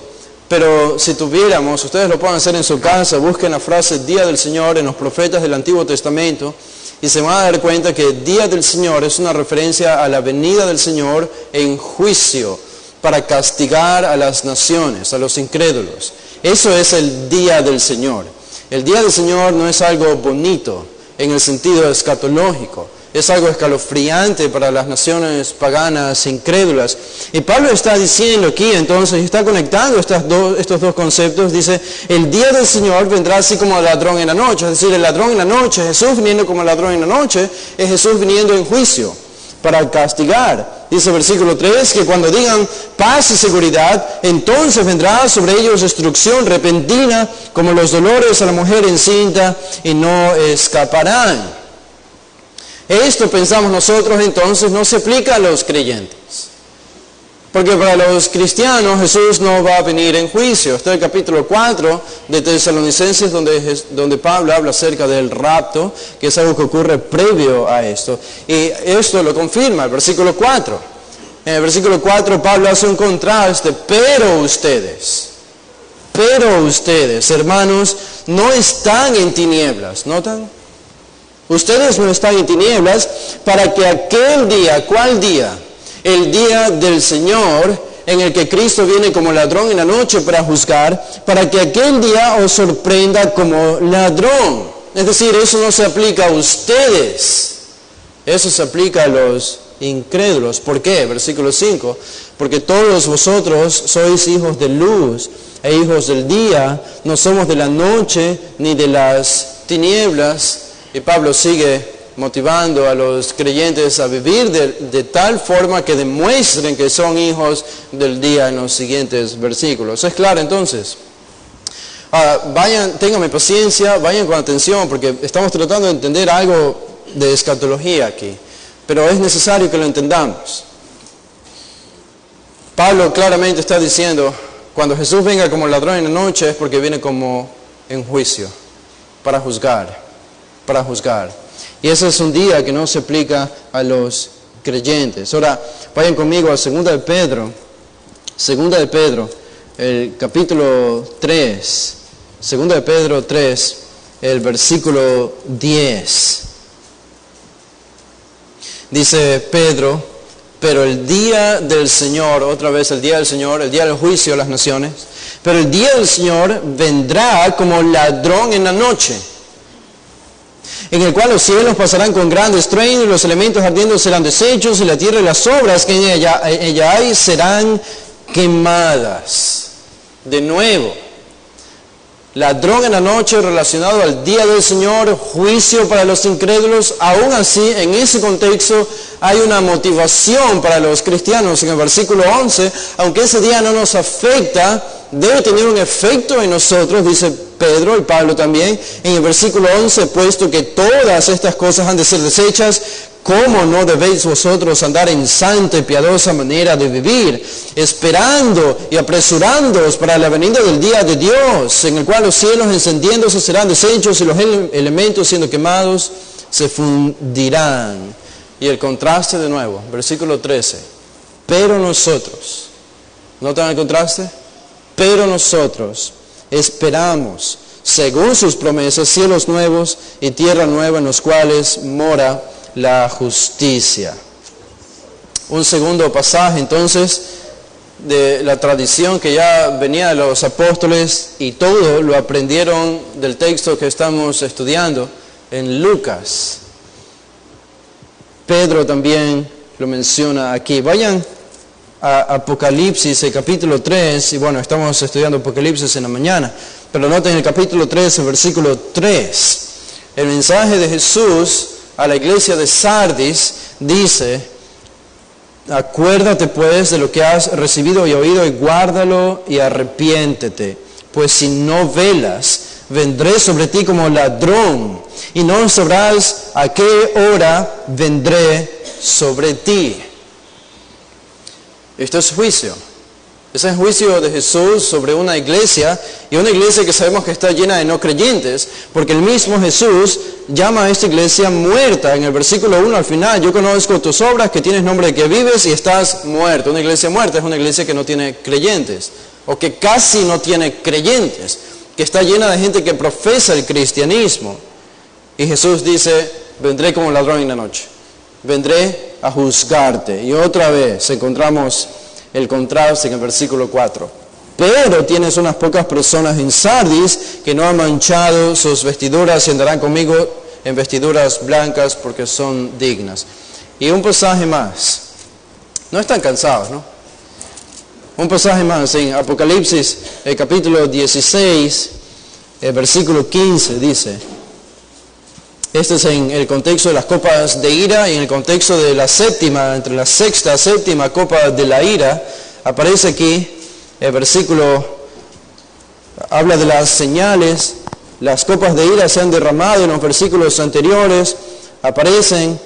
pero si tuviéramos, ustedes lo pueden hacer en su casa, busquen la frase día del Señor en los profetas del Antiguo Testamento, y se van a dar cuenta que el día del Señor es una referencia a la venida del Señor en juicio, para castigar a las naciones, a los incrédulos. Eso es el día del Señor. El día del Señor no es algo bonito en el sentido escatológico. Es algo escalofriante para las naciones paganas, incrédulas. Y Pablo está diciendo aquí, entonces, está conectando estos dos conceptos. Dice, el día del Señor vendrá así como el ladrón en la noche. Es decir, el ladrón en la noche, Jesús viniendo como el ladrón en la noche, es Jesús viniendo en juicio para castigar. Dice el versículo 3, que cuando digan paz y seguridad, entonces vendrá sobre ellos destrucción repentina, como los dolores a la mujer encinta, y no escaparán. Esto, pensamos nosotros, entonces no se aplica a los creyentes. Porque para los cristianos Jesús no va a venir en juicio. Está el capítulo 4 de Tesalonicenses donde Pablo habla acerca del rapto, que es algo que ocurre previo a esto. Y esto lo confirma el versículo 4. En el versículo 4 Pablo hace un contraste, pero ustedes, hermanos, no están en tinieblas. ¿Notan? Ustedes no están en tinieblas para que aquel día, ¿cuál día? El día del Señor, en el que Cristo viene como ladrón en la noche para juzgar, para que aquel día os sorprenda como ladrón. Es decir, eso no se aplica a ustedes, eso se aplica a los incrédulos. ¿Por qué? Versículo 5, porque todos vosotros sois hijos de luz e hijos del día, no somos de la noche ni de las tinieblas. Y Pablo sigue motivando a los creyentes a vivir de tal forma que demuestren que son hijos del día en los siguientes versículos. ¿Es claro entonces? Ténganme paciencia, vayan con atención, porque estamos tratando de entender algo de escatología aquí, pero es necesario que lo entendamos. Pablo claramente está diciendo, cuando Jesús venga como ladrón en la noche es porque viene como en juicio, para juzgar. Y ese es un día que no se aplica a los creyentes. Ahora, vayan conmigo a 2 de Pedro, el capítulo 3, 2 de Pedro 3, el versículo 10. Dice Pedro, pero el día del Señor, otra vez el día del Señor, el día del juicio a las naciones, pero el día del Señor vendrá como ladrón en la noche, en el cual los cielos pasarán con gran estruendo y los elementos ardiendo serán deshechos y la tierra y las obras que en ella hay serán quemadas. De nuevo, ladrón en la noche relacionado al día del Señor, juicio para los incrédulos. Aún así, en ese contexto hay una motivación para los cristianos. En el versículo 11, aunque ese día no nos afecta, debe tener un efecto en nosotros, dice Pedro y Pablo también, en el versículo 11, puesto que todas estas cosas han de ser desechas, ¿cómo no debéis vosotros andar en santa y piadosa manera de vivir, esperando y apresurándoos para la venida del día de Dios, en el cual los cielos encendiéndose serán deshechos y los elementos siendo quemados se fundirán? Y el contraste de nuevo, versículo 13, pero nosotros, ¿notan el contraste? Pero nosotros esperamos, según sus promesas, cielos nuevos y tierra nueva en los cuales mora la justicia. Un segundo pasaje entonces de la tradición que ya venía de los apóstoles, y todo lo aprendieron del texto que estamos estudiando en Lucas. Pedro también lo menciona aquí. Vayan a Apocalipsis, el capítulo 3, y bueno, estamos estudiando Apocalipsis en la mañana, pero noten el capítulo 3, el versículo 3, el mensaje de Jesús a la iglesia de Sardis dice: acuérdate pues de lo que has recibido y oído, y guárdalo y arrepiéntete, pues si no velas, vendré sobre ti como ladrón, y no sabrás a qué hora vendré sobre ti. Esto es juicio. Ese es el juicio de Jesús sobre una iglesia, y una iglesia que sabemos que está llena de no creyentes, porque el mismo Jesús llama a esta iglesia muerta. En el versículo 1 al final: yo conozco tus obras, que tienes nombre de que vives y estás muerto. Una iglesia muerta es una iglesia que no tiene creyentes, o que casi no tiene creyentes, que está llena de gente que profesa el cristianismo. Y Jesús dice: vendré como ladrón en la noche, vendré a juzgarte. Y otra vez encontramos el contraste en el versículo 4. Pero tienes unas pocas personas en Sardis que no han manchado sus vestiduras y andarán conmigo en vestiduras blancas porque son dignas. Y un pasaje más. No están cansados, ¿no? Un pasaje más en Apocalipsis, el capítulo 16, el versículo 15 dice: este es en el contexto de las copas de ira, y en el contexto de la séptima, entre la sexta y séptima copa de la ira, aparece aquí el versículo, habla de las señales. Las copas de ira se han derramado. En los versículos anteriores aparecen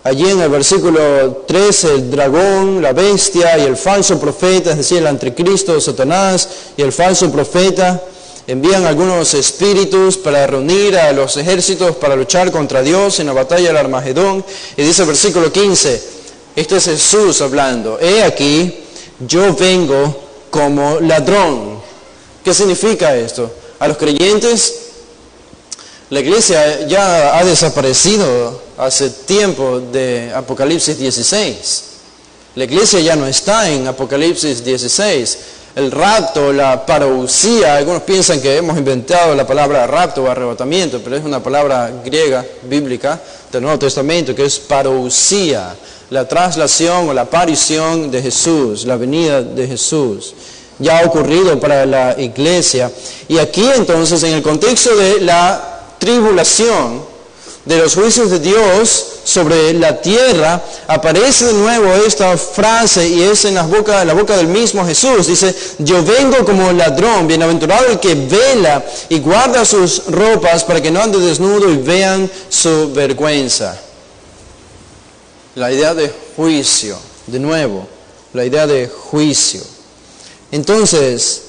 allí en el versículo 13 el dragón, la bestia y el falso profeta, es decir, el anticristo, Satanás y el falso profeta. Envían algunos espíritus para reunir a los ejércitos para luchar contra Dios en la batalla del Armagedón. Y dice el versículo 15, este es Jesús hablando: he aquí, yo vengo como ladrón. ¿Qué significa esto? A los creyentes, la iglesia ya ha desaparecido hace tiempo de Apocalipsis 16. La iglesia ya no está en Apocalipsis 16. El rapto, la parousia, algunos piensan que hemos inventado la palabra rapto o arrebatamiento, pero es una palabra griega, bíblica, del Nuevo Testamento, que es parousia, la traslación o la aparición de Jesús, la venida de Jesús. Ya ha ocurrido para la iglesia. Y aquí entonces, en el contexto de la tribulación, de los juicios de Dios sobre la tierra, aparece de nuevo esta frase, y es en la boca del mismo Jesús. Dice: yo vengo como ladrón, bienaventurado el que vela y guarda sus ropas para que no ande desnudo y vean su vergüenza. La idea de juicio, de nuevo, la idea de juicio. Entonces,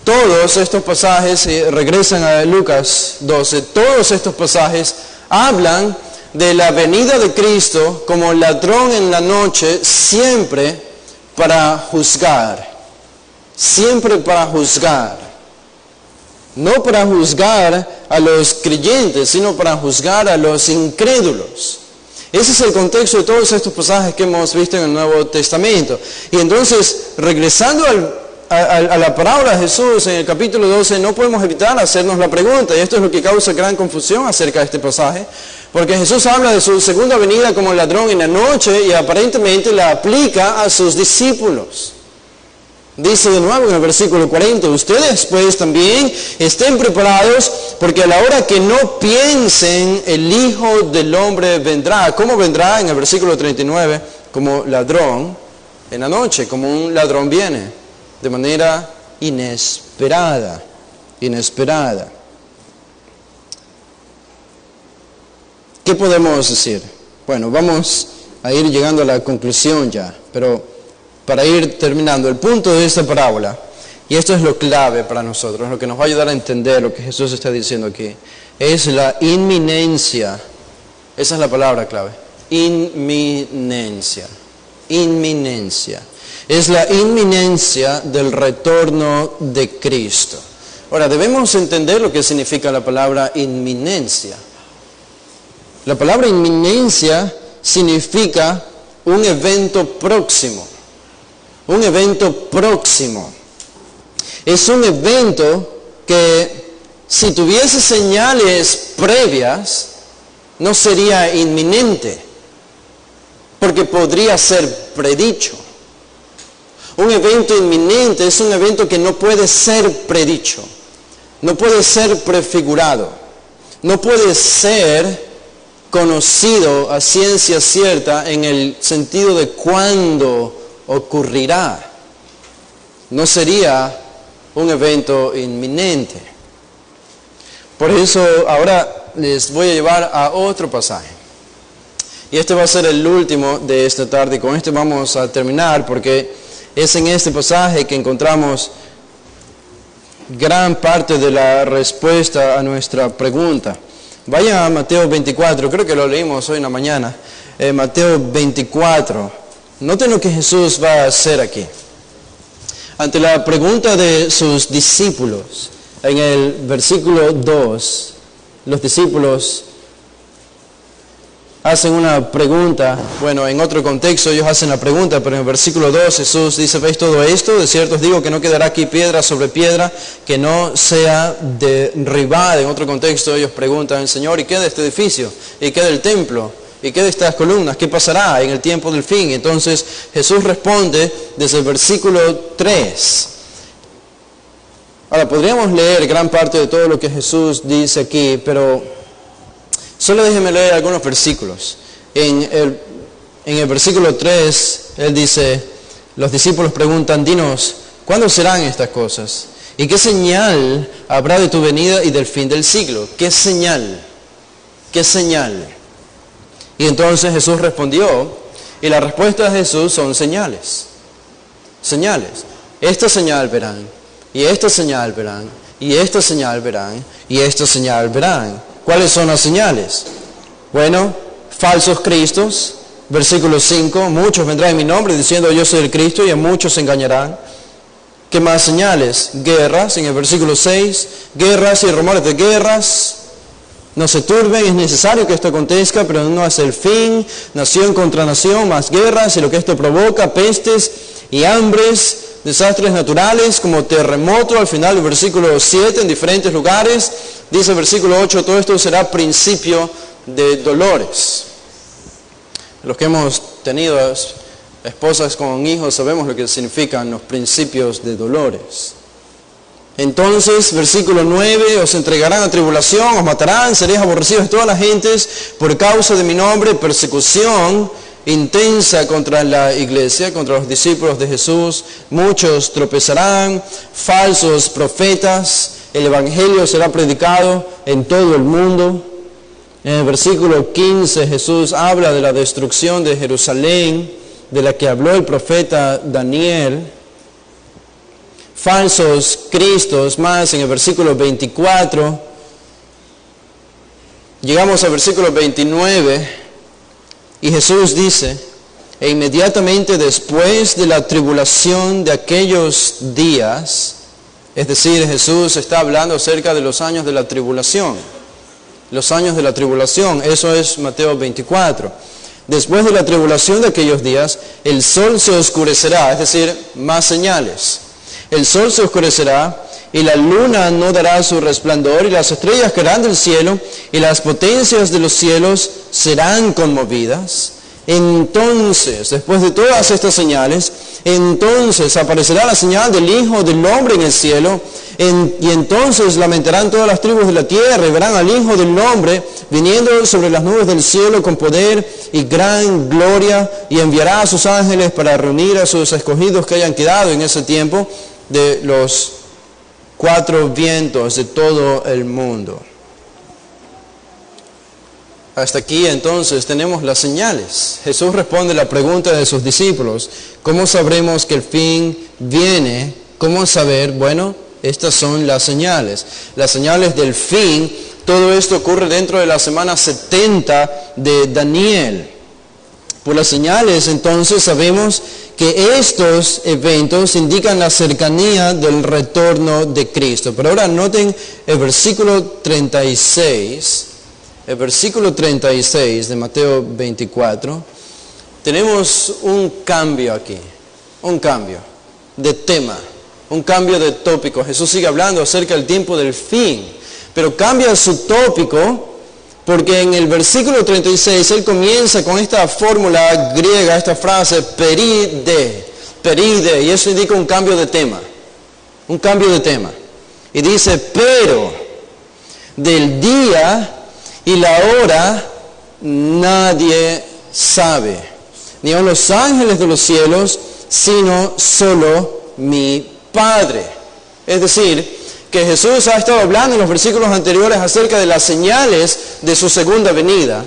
todos estos pasajes, regresan a Lucas 12, todos estos pasajes hablan de la venida de Cristo como ladrón en la noche, siempre para juzgar. Siempre para juzgar. No para juzgar a los creyentes, sino para juzgar a los incrédulos. Ese es el contexto de todos estos pasajes que hemos visto en el Nuevo Testamento. Y entonces, regresando a la parábola de Jesús en el capítulo 12, no podemos evitar hacernos la pregunta, y esto es lo que causa gran confusión acerca de este pasaje: Porque Jesús habla de su segunda venida como ladrón en la noche y aparentemente la aplica a sus discípulos. Dice de nuevo en el versículo 40, ustedes pues también estén preparados porque a la hora que no piensen el Hijo del Hombre vendrá. ¿Cómo vendrá? En el versículo 39, como ladrón en la noche, como un ladrón viene, de manera inesperada. ¿Qué podemos decir? Bueno, vamos a ir llegando a la conclusión ya, pero para ir terminando, el punto de esta parábola, y esto es lo clave para nosotros, lo que nos va a ayudar a entender lo que Jesús está diciendo aquí, es la inminencia. Esa es la palabra clave. Inminencia. Es la inminencia del retorno de Cristo. Ahora, debemos entender lo que significa la palabra inminencia. La palabra inminencia significa un evento próximo. Un evento próximo. Es un evento que si tuviese señales previas, no sería inminente, porque podría ser predicho. Un evento inminente es un evento que no puede ser predicho, no puede ser prefigurado, no puede ser conocido a ciencia cierta en el sentido de cuándo ocurrirá. No sería un evento inminente. Por eso ahora les voy a llevar a otro pasaje. Y este va a ser el último de esta tarde. Y con este vamos a terminar porque es en este pasaje que encontramos gran parte de la respuesta a nuestra pregunta. Vaya a Mateo 24, creo que lo leímos hoy en la mañana. Mateo 24. Noten lo que Jesús va a hacer aquí. Ante la pregunta de sus discípulos, en el versículo 2, los discípulos hacen una pregunta. Bueno, en otro contexto ellos hacen la pregunta, pero en el versículo 2 Jesús dice, ¿veis todo esto? De cierto os digo que no quedará aquí piedra sobre piedra que no sea derribada. En otro contexto ellos preguntan, Señor, ¿y qué de este edificio? ¿Y qué del templo? ¿Y qué de estas columnas? ¿Qué pasará en el tiempo del fin? Entonces Jesús responde desde el versículo 3. Ahora, podríamos leer gran parte de todo lo que Jesús dice aquí, pero solo déjenme leer algunos versículos. En el versículo 3, Él dice, los discípulos preguntan, dinos, ¿cuándo serán estas cosas? ¿Y qué señal habrá de tu venida y del fin del siglo? ¿Qué señal? ¿Qué señal? Y entonces Jesús respondió, y la respuesta de Jesús son señales. Señales. Esta señal verán, y esta señal verán, y esta señal verán, y esta señal verán. ¿Cuáles son las señales? Bueno, falsos cristos, versículo 5, muchos vendrán en mi nombre diciendo yo soy el Cristo, y a muchos se engañarán. ¿Qué más señales? Guerras, en el versículo 6, guerras y rumores de guerras. No se turben, es necesario que esto acontezca, pero no es el fin. Nación contra nación, más guerras, y lo que esto provoca, pestes y hambres, desastres naturales como terremoto. Al final del versículo 7, en diferentes lugares, dice el versículo 8, todo esto será principio de dolores. Los que hemos tenido esposas con hijos sabemos lo que significan los principios de dolores. Entonces, versículo 9, os entregarán a tribulación, os matarán, seréis aborrecidos de todas las gentes por causa de mi nombre, persecución intensa contra la iglesia, contra los discípulos de Jesús. Muchos tropezarán, falsos profetas, el evangelio será predicado en todo el mundo. En el versículo 15 Jesús habla de la destrucción de Jerusalén, de la que habló el profeta Daniel. Falsos cristos, más en el versículo 24. Llegamos al versículo 29 y Jesús dice, e inmediatamente después de la tribulación de aquellos días, es decir, Jesús está hablando acerca de los años de la tribulación. Los años de la tribulación, eso es Mateo 24. Después de la tribulación de aquellos días, el sol se oscurecerá, es decir, más señales. El sol se oscurecerá y la luna no dará su resplandor, y las estrellas caerán del cielo, y las potencias de los cielos serán conmovidas. Entonces, después de todas estas señales, entonces aparecerá la señal del Hijo del Hombre en el cielo, y entonces lamentarán todas las tribus de la tierra, y verán al Hijo del Hombre viniendo sobre las nubes del cielo con poder y gran gloria, y enviará a sus ángeles para reunir a sus escogidos que hayan quedado en ese tiempo de los 4 vientos de todo el mundo. Hasta aquí entonces tenemos las señales. Jesús responde la pregunta de sus discípulos: ¿cómo sabremos que el fin viene? ¿Cómo saber? Bueno, estas son las señales. Las señales del fin. Todo esto ocurre dentro de la semana 70 de Daniel. Por las señales entonces sabemos que estos eventos indican la cercanía del retorno de Cristo. Pero ahora noten el versículo 36. El versículo 36 de Mateo 24, tenemos un cambio aquí, un cambio de tema, un cambio de tópico. Jesús sigue hablando acerca del tiempo del fin, pero cambia su tópico porque en el versículo 36 él comienza con esta fórmula griega, esta frase peride, y eso indica un cambio de tema, Y dice, pero del día y la hora nadie sabe, ni aun los ángeles de los cielos, sino solo mi Padre. Es decir, que Jesús ha estado hablando en los versículos anteriores acerca de las señales de su segunda venida.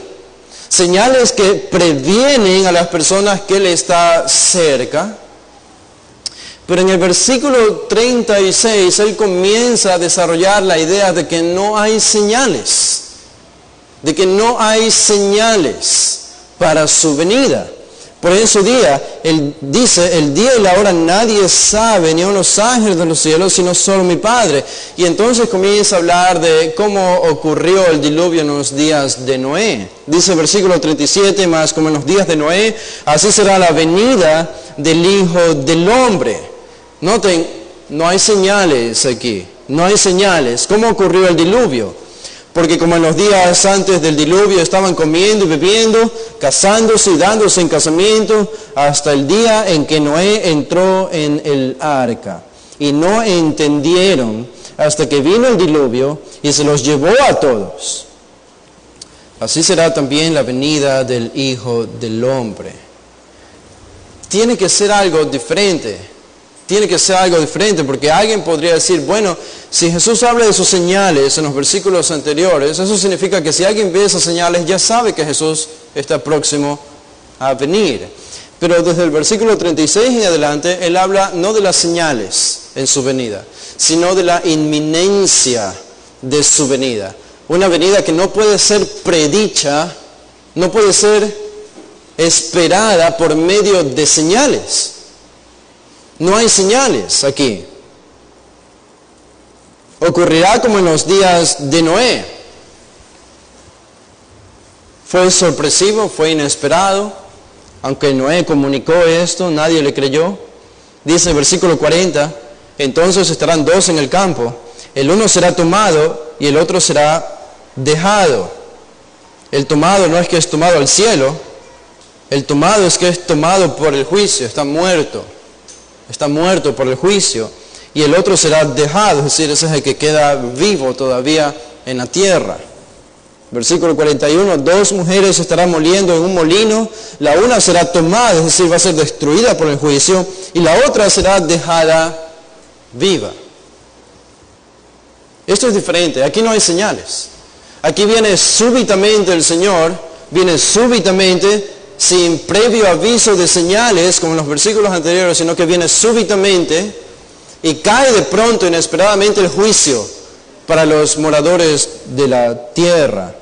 Señales que previenen a las personas que Él está cerca. Pero en el versículo 36 Él comienza a desarrollar la idea de que no hay señales. De que no hay señales para su venida. Por eso Él dice, el día y la hora nadie sabe, ni aun los ángeles de los cielos, sino solo mi Padre. Y entonces comienza a hablar de cómo ocurrió el diluvio en los días de Noé. Dice el versículo 37, más como en los días de Noé, así será la venida del Hijo del Hombre. Noten, no hay señales aquí, no hay señales. ¿Cómo ocurrió el diluvio? Porque como en los días antes del diluvio estaban comiendo y bebiendo, casándose y dándose en casamiento, hasta el día en que Noé entró en el arca. Y no entendieron hasta que vino el diluvio y se los llevó a todos. Así será también la venida del Hijo del Hombre. Tiene que ser algo diferente. Tiene que ser algo diferente, porque alguien podría decir, bueno, si Jesús habla de sus señales en los versículos anteriores, eso significa que si alguien ve esas señales ya sabe que Jesús está próximo a venir. Pero desde el versículo 36 en adelante, Él habla no de las señales en su venida, sino de la inminencia de su venida. Una venida que no puede ser predicha, no puede ser esperada por medio de señales. No hay señales aquí. Ocurrirá como en los días de Noé. Fue sorpresivo, fue inesperado. Aunque Noé comunicó esto, nadie le creyó. Dice el versículo 40, entonces estarán 2 en el campo. El uno será tomado y el otro será dejado. El tomado no es que es tomado al cielo. El tomado es que es tomado por el juicio, está muerto. Está muerto por el juicio, y el otro será dejado, es decir, ese es el que queda vivo todavía en la tierra. Versículo 41, 2 mujeres estarán moliendo en un molino, la una será tomada, es decir, va a ser destruida por el juicio, y la otra será dejada viva. Esto es diferente, aquí no hay señales. Aquí viene súbitamente el Señor, viene súbitamente, sin previo aviso de señales, como en los versículos anteriores, sino que viene súbitamente y cae de pronto, inesperadamente, el juicio para los moradores de la tierra.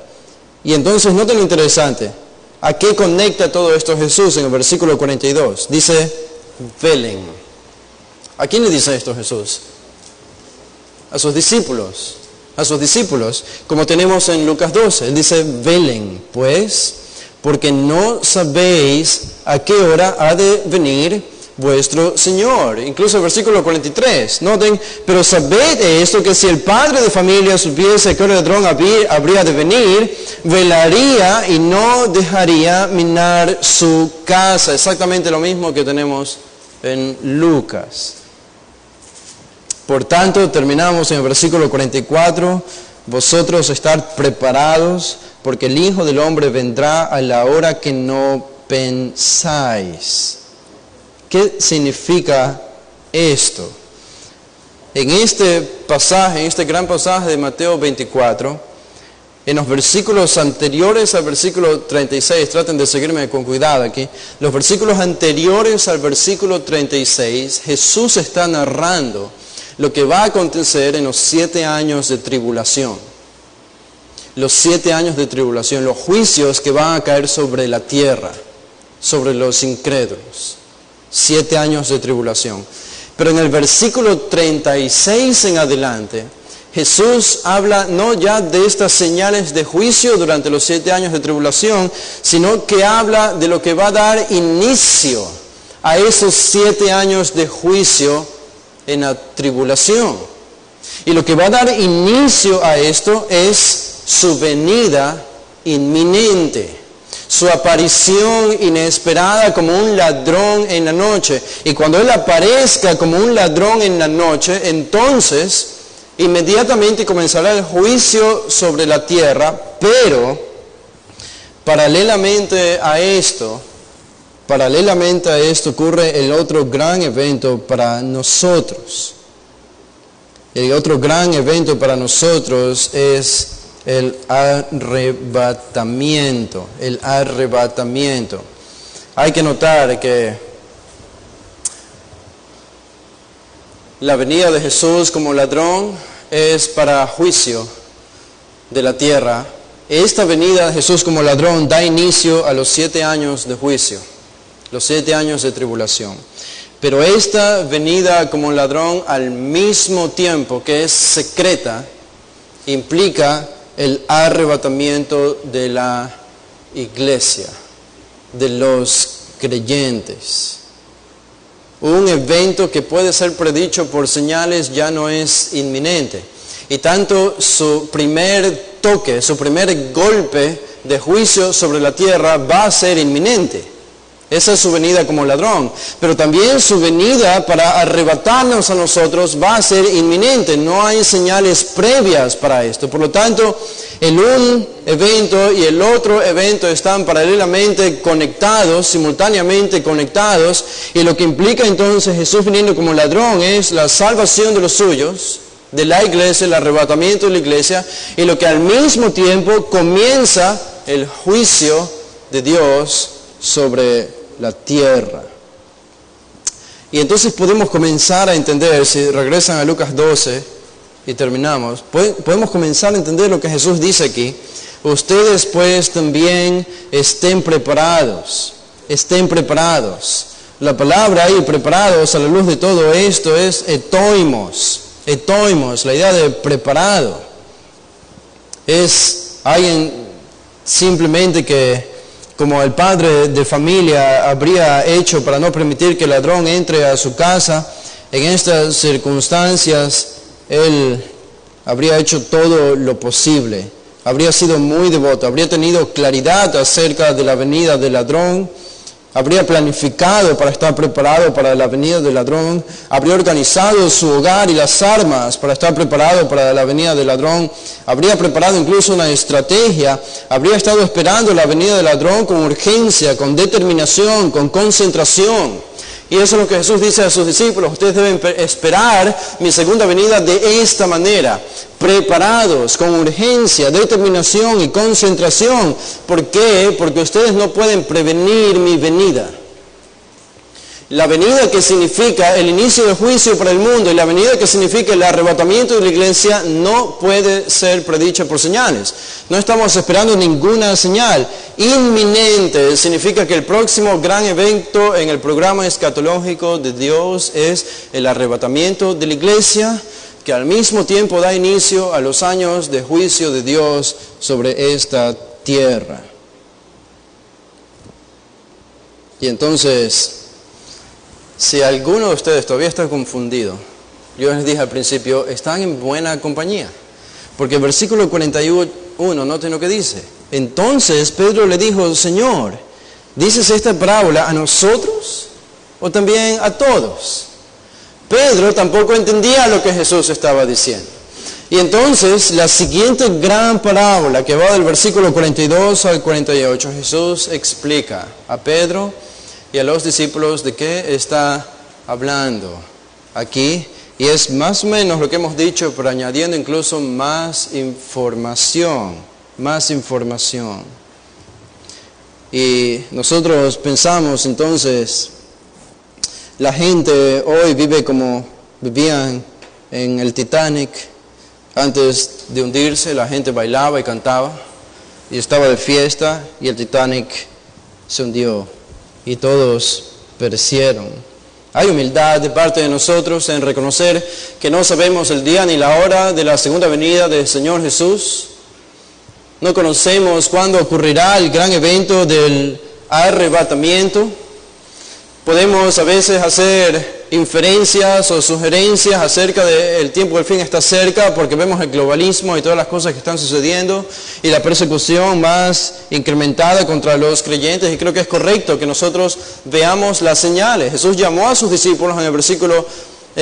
Y entonces, noten lo interesante, ¿a qué conecta todo esto Jesús en el versículo 42? Dice, velen. ¿A quién le dice esto Jesús? A sus discípulos. A sus discípulos, como tenemos en Lucas 12. Él dice, velen, pues, porque no sabéis a qué hora ha de venir vuestro Señor. Incluso el versículo 43, noten, pero sabed esto, que si el padre de familia supiese que el ladrón habría de venir, velaría y no dejaría minar su casa. Exactamente lo mismo que tenemos en Lucas. Por tanto, terminamos en el versículo 44, vosotros estar preparados, porque el Hijo del Hombre vendrá a la hora que no pensáis. ¿Qué significa esto? En este pasaje, en este gran pasaje de Mateo 24, en los versículos anteriores al versículo 36, traten de seguirme con cuidado aquí, los versículos anteriores al versículo 36, Jesús está narrando lo que va a acontecer en los 7 años de tribulación. Los 7 años de tribulación, los juicios que van a caer sobre la tierra, sobre los incrédulos. 7 años de tribulación. Pero en el versículo 36 en adelante, Jesús habla no ya de estas señales de juicio durante los 7 años de tribulación, sino que habla de lo que va a dar inicio a esos 7 años de juicio en la tribulación. Y lo que va a dar inicio a esto es su venida inminente, su aparición inesperada como un ladrón en la noche. Y cuando Él aparezca como un ladrón en la noche, entonces inmediatamente comenzará el juicio sobre la tierra, pero paralelamente a esto ocurre el otro gran evento para nosotros. El otro gran evento para nosotros es el arrebatamiento. El arrebatamiento. Hay que notar que la venida de Jesús como ladrón es para juicio de la tierra. Esta venida de Jesús como ladrón da inicio a los 7 años de juicio, los 7 años de tribulación. Pero esta venida como ladrón al mismo tiempo que es secreta, implica el arrebatamiento de la iglesia, de los creyentes. Un evento que puede ser predicho por señales ya no es inminente. Y tanto su primer toque, su primer golpe de juicio sobre la tierra va a ser inminente. Esa es su venida como ladrón. Pero también su venida para arrebatarnos a nosotros va a ser inminente. No hay señales previas para esto. Por lo tanto, el un evento y el otro evento están paralelamente conectados, simultáneamente conectados. Y lo que implica entonces Jesús viniendo como ladrón es la salvación de los suyos, de la iglesia, el arrebatamiento de la iglesia. Y lo que al mismo tiempo comienza el juicio de Dios sobre la tierra. Y entonces podemos comenzar a entender, si regresan a Lucas 12 y terminamos, podemos comenzar a entender lo que Jesús dice aquí. Ustedes pues también estén preparados, estén preparados. La palabra ahí, preparados, a la luz de todo esto, es etoimos, la idea de preparado. Es alguien simplemente que, como el padre de familia habría hecho para no permitir que el ladrón entre a su casa, en estas circunstancias él habría hecho todo lo posible. Habría sido muy devoto, habría tenido claridad acerca de la venida del ladrón, habría planificado para estar preparado para la venida del ladrón, habría organizado su hogar y las armas para estar preparado para la venida del ladrón, habría preparado incluso una estrategia, habría estado esperando la venida del ladrón con urgencia, con determinación, con concentración. Y eso es lo que Jesús dice a sus discípulos: ustedes deben esperar mi segunda venida de esta manera, preparados, con urgencia, determinación y concentración. ¿Por qué? Porque ustedes no pueden prevenir mi venida. La venida que significa el inicio del juicio para el mundo y la venida que significa el arrebatamiento de la iglesia no puede ser predicha por señales. No estamos esperando ninguna señal. Inminente significa que el próximo gran evento en el programa escatológico de Dios es el arrebatamiento de la iglesia, que al mismo tiempo da inicio a los años de juicio de Dios sobre esta tierra. Y entonces, Si alguno de ustedes todavía está confundido, yo les dije al principio, están en buena compañía. Porque el versículo 41, noten lo que dice. Entonces Pedro le dijo, Señor, ¿dices esta parábola a nosotros o también a todos? Pedro tampoco entendía lo que Jesús estaba diciendo. Y entonces la siguiente gran parábola que va del versículo 42 al 48, Jesús explica a Pedro y a los discípulos de qué está hablando aquí. Y es más o menos lo que hemos dicho, pero añadiendo incluso más información. Y nosotros pensamos entonces, la gente hoy vive como vivían en el Titanic. Antes de hundirse, la gente bailaba y cantaba y estaba de fiesta, y el Titanic se hundió y todos perecieron. Hay humildad de parte de nosotros en reconocer que no sabemos el día ni la hora de la segunda venida del Señor Jesús. No conocemos cuándo ocurrirá el gran evento del arrebatamiento. Podemos a veces hacer inferencias o sugerencias acerca del tiempo del fin está cerca, porque vemos el globalismo y todas las cosas que están sucediendo y la persecución más incrementada contra los creyentes, y creo que es correcto que nosotros veamos las señales. Jesús llamó a sus discípulos en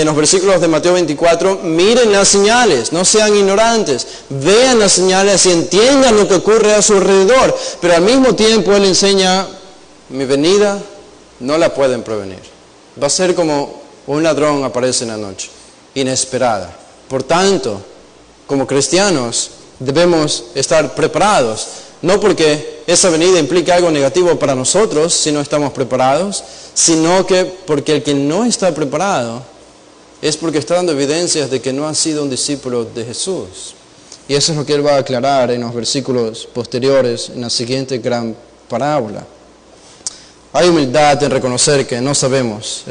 los versículos de Mateo 24, miren las señales, no sean ignorantes, vean las señales y entiendan lo que ocurre a su alrededor, pero al mismo tiempo Él enseña, mi venida no la pueden prevenir. Va a ser como un ladrón aparece en la noche, inesperada. Por tanto, como cristianos debemos estar preparados, no porque esa venida implica algo negativo para nosotros si no estamos preparados, sino que porque el que no está preparado es porque está dando evidencias de que no ha sido un discípulo de Jesús. Y eso es lo que Él va a aclarar en los versículos posteriores, en la siguiente gran parábola. Hay humildad en reconocer que no sabemos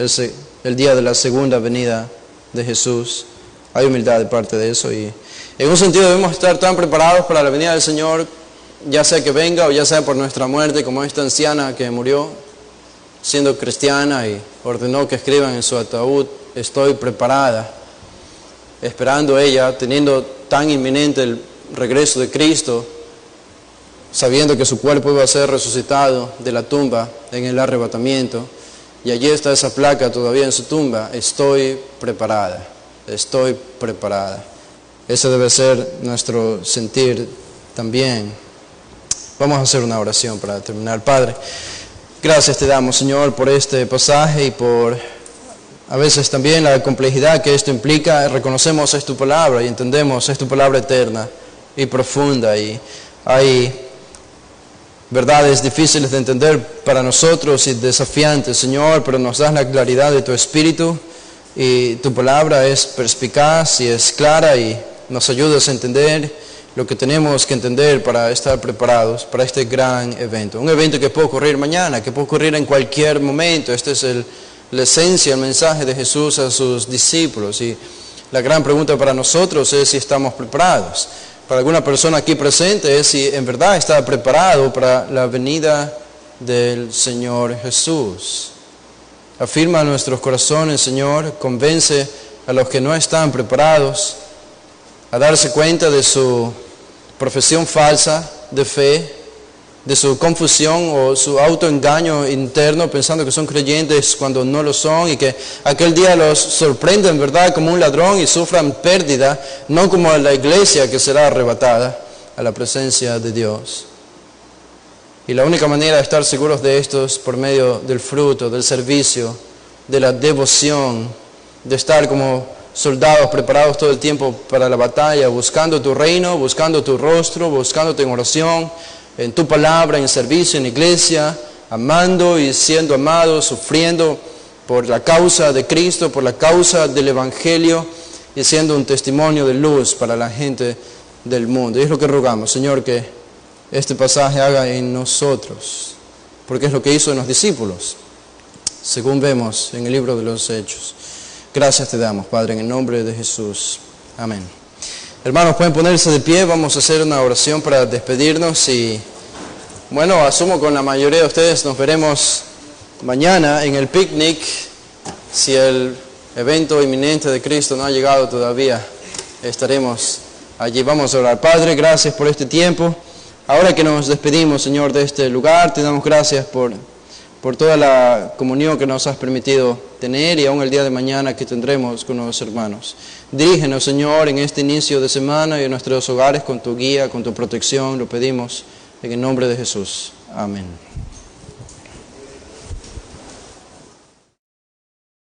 el día de la segunda venida de Jesús. Hay humildad de parte de eso, y en un sentido debemos estar tan preparados para la venida del Señor, ya sea que venga o ya sea por nuestra muerte, como esta anciana que murió siendo cristiana y ordenó que escriban en su ataúd, estoy preparada, esperando ella, teniendo tan inminente el regreso de Cristo, sabiendo que su cuerpo iba a ser resucitado de la tumba en el arrebatamiento, y allí está esa placa todavía en su tumba, estoy preparada, estoy preparada. Ese debe ser nuestro sentir también. Vamos a hacer una oración para terminar. Padre, gracias te damos, Señor, por este pasaje y por a veces también la complejidad que esto implica. Reconocemos es tu palabra y entendemos es tu palabra eterna y profunda, y hay verdades difíciles de entender para nosotros y desafiantes, Señor, pero nos das la claridad de tu Espíritu, y tu palabra es perspicaz y es clara y nos ayudas a entender lo que tenemos que entender para estar preparados para este gran evento. Un evento que puede ocurrir mañana, que puede ocurrir en cualquier momento. Esta es la esencia, el mensaje de Jesús a sus discípulos, y la gran pregunta para nosotros es si estamos preparados. Para alguna persona aquí presente es si en verdad está preparado para la venida del Señor Jesús. Afirma nuestros corazones, Señor, convence a los que no están preparados a darse cuenta de su profesión falsa de fe, de su confusión o su autoengaño interno pensando que son creyentes cuando no lo son, y que aquel día los sorprende en verdad como un ladrón y sufran pérdida, no como la iglesia que será arrebatada a la presencia de Dios. Y la única manera de estar seguros de esto es por medio del fruto, del servicio, de la devoción, de estar como soldados preparados todo el tiempo para la batalla, buscando tu reino, buscando tu rostro, buscándote en oración, en tu palabra, en servicio, en iglesia, amando y siendo amados, sufriendo por la causa de Cristo, por la causa del Evangelio, y siendo un testimonio de luz para la gente del mundo. Y es lo que rogamos, Señor, que este pasaje haga en nosotros, porque es lo que hizo en los discípulos, según vemos en el libro de los Hechos. Gracias te damos, Padre, en el nombre de Jesús. Amén. Hermanos, pueden ponerse de pie, vamos a hacer una oración para despedirnos, y bueno, asumo con la mayoría de ustedes nos veremos mañana en el picnic Si el evento inminente de Cristo no ha llegado todavía, estaremos allí. Vamos a orar. Padre, gracias por este tiempo. Ahora que nos despedimos, Señor, de este lugar, te damos gracias por toda la comunión que nos has permitido tener y aún el día de mañana que tendremos con los hermanos. Dirígenos, Señor, en este inicio de semana y en nuestros hogares con tu guía, con tu protección, lo pedimos en el nombre de Jesús. Amén.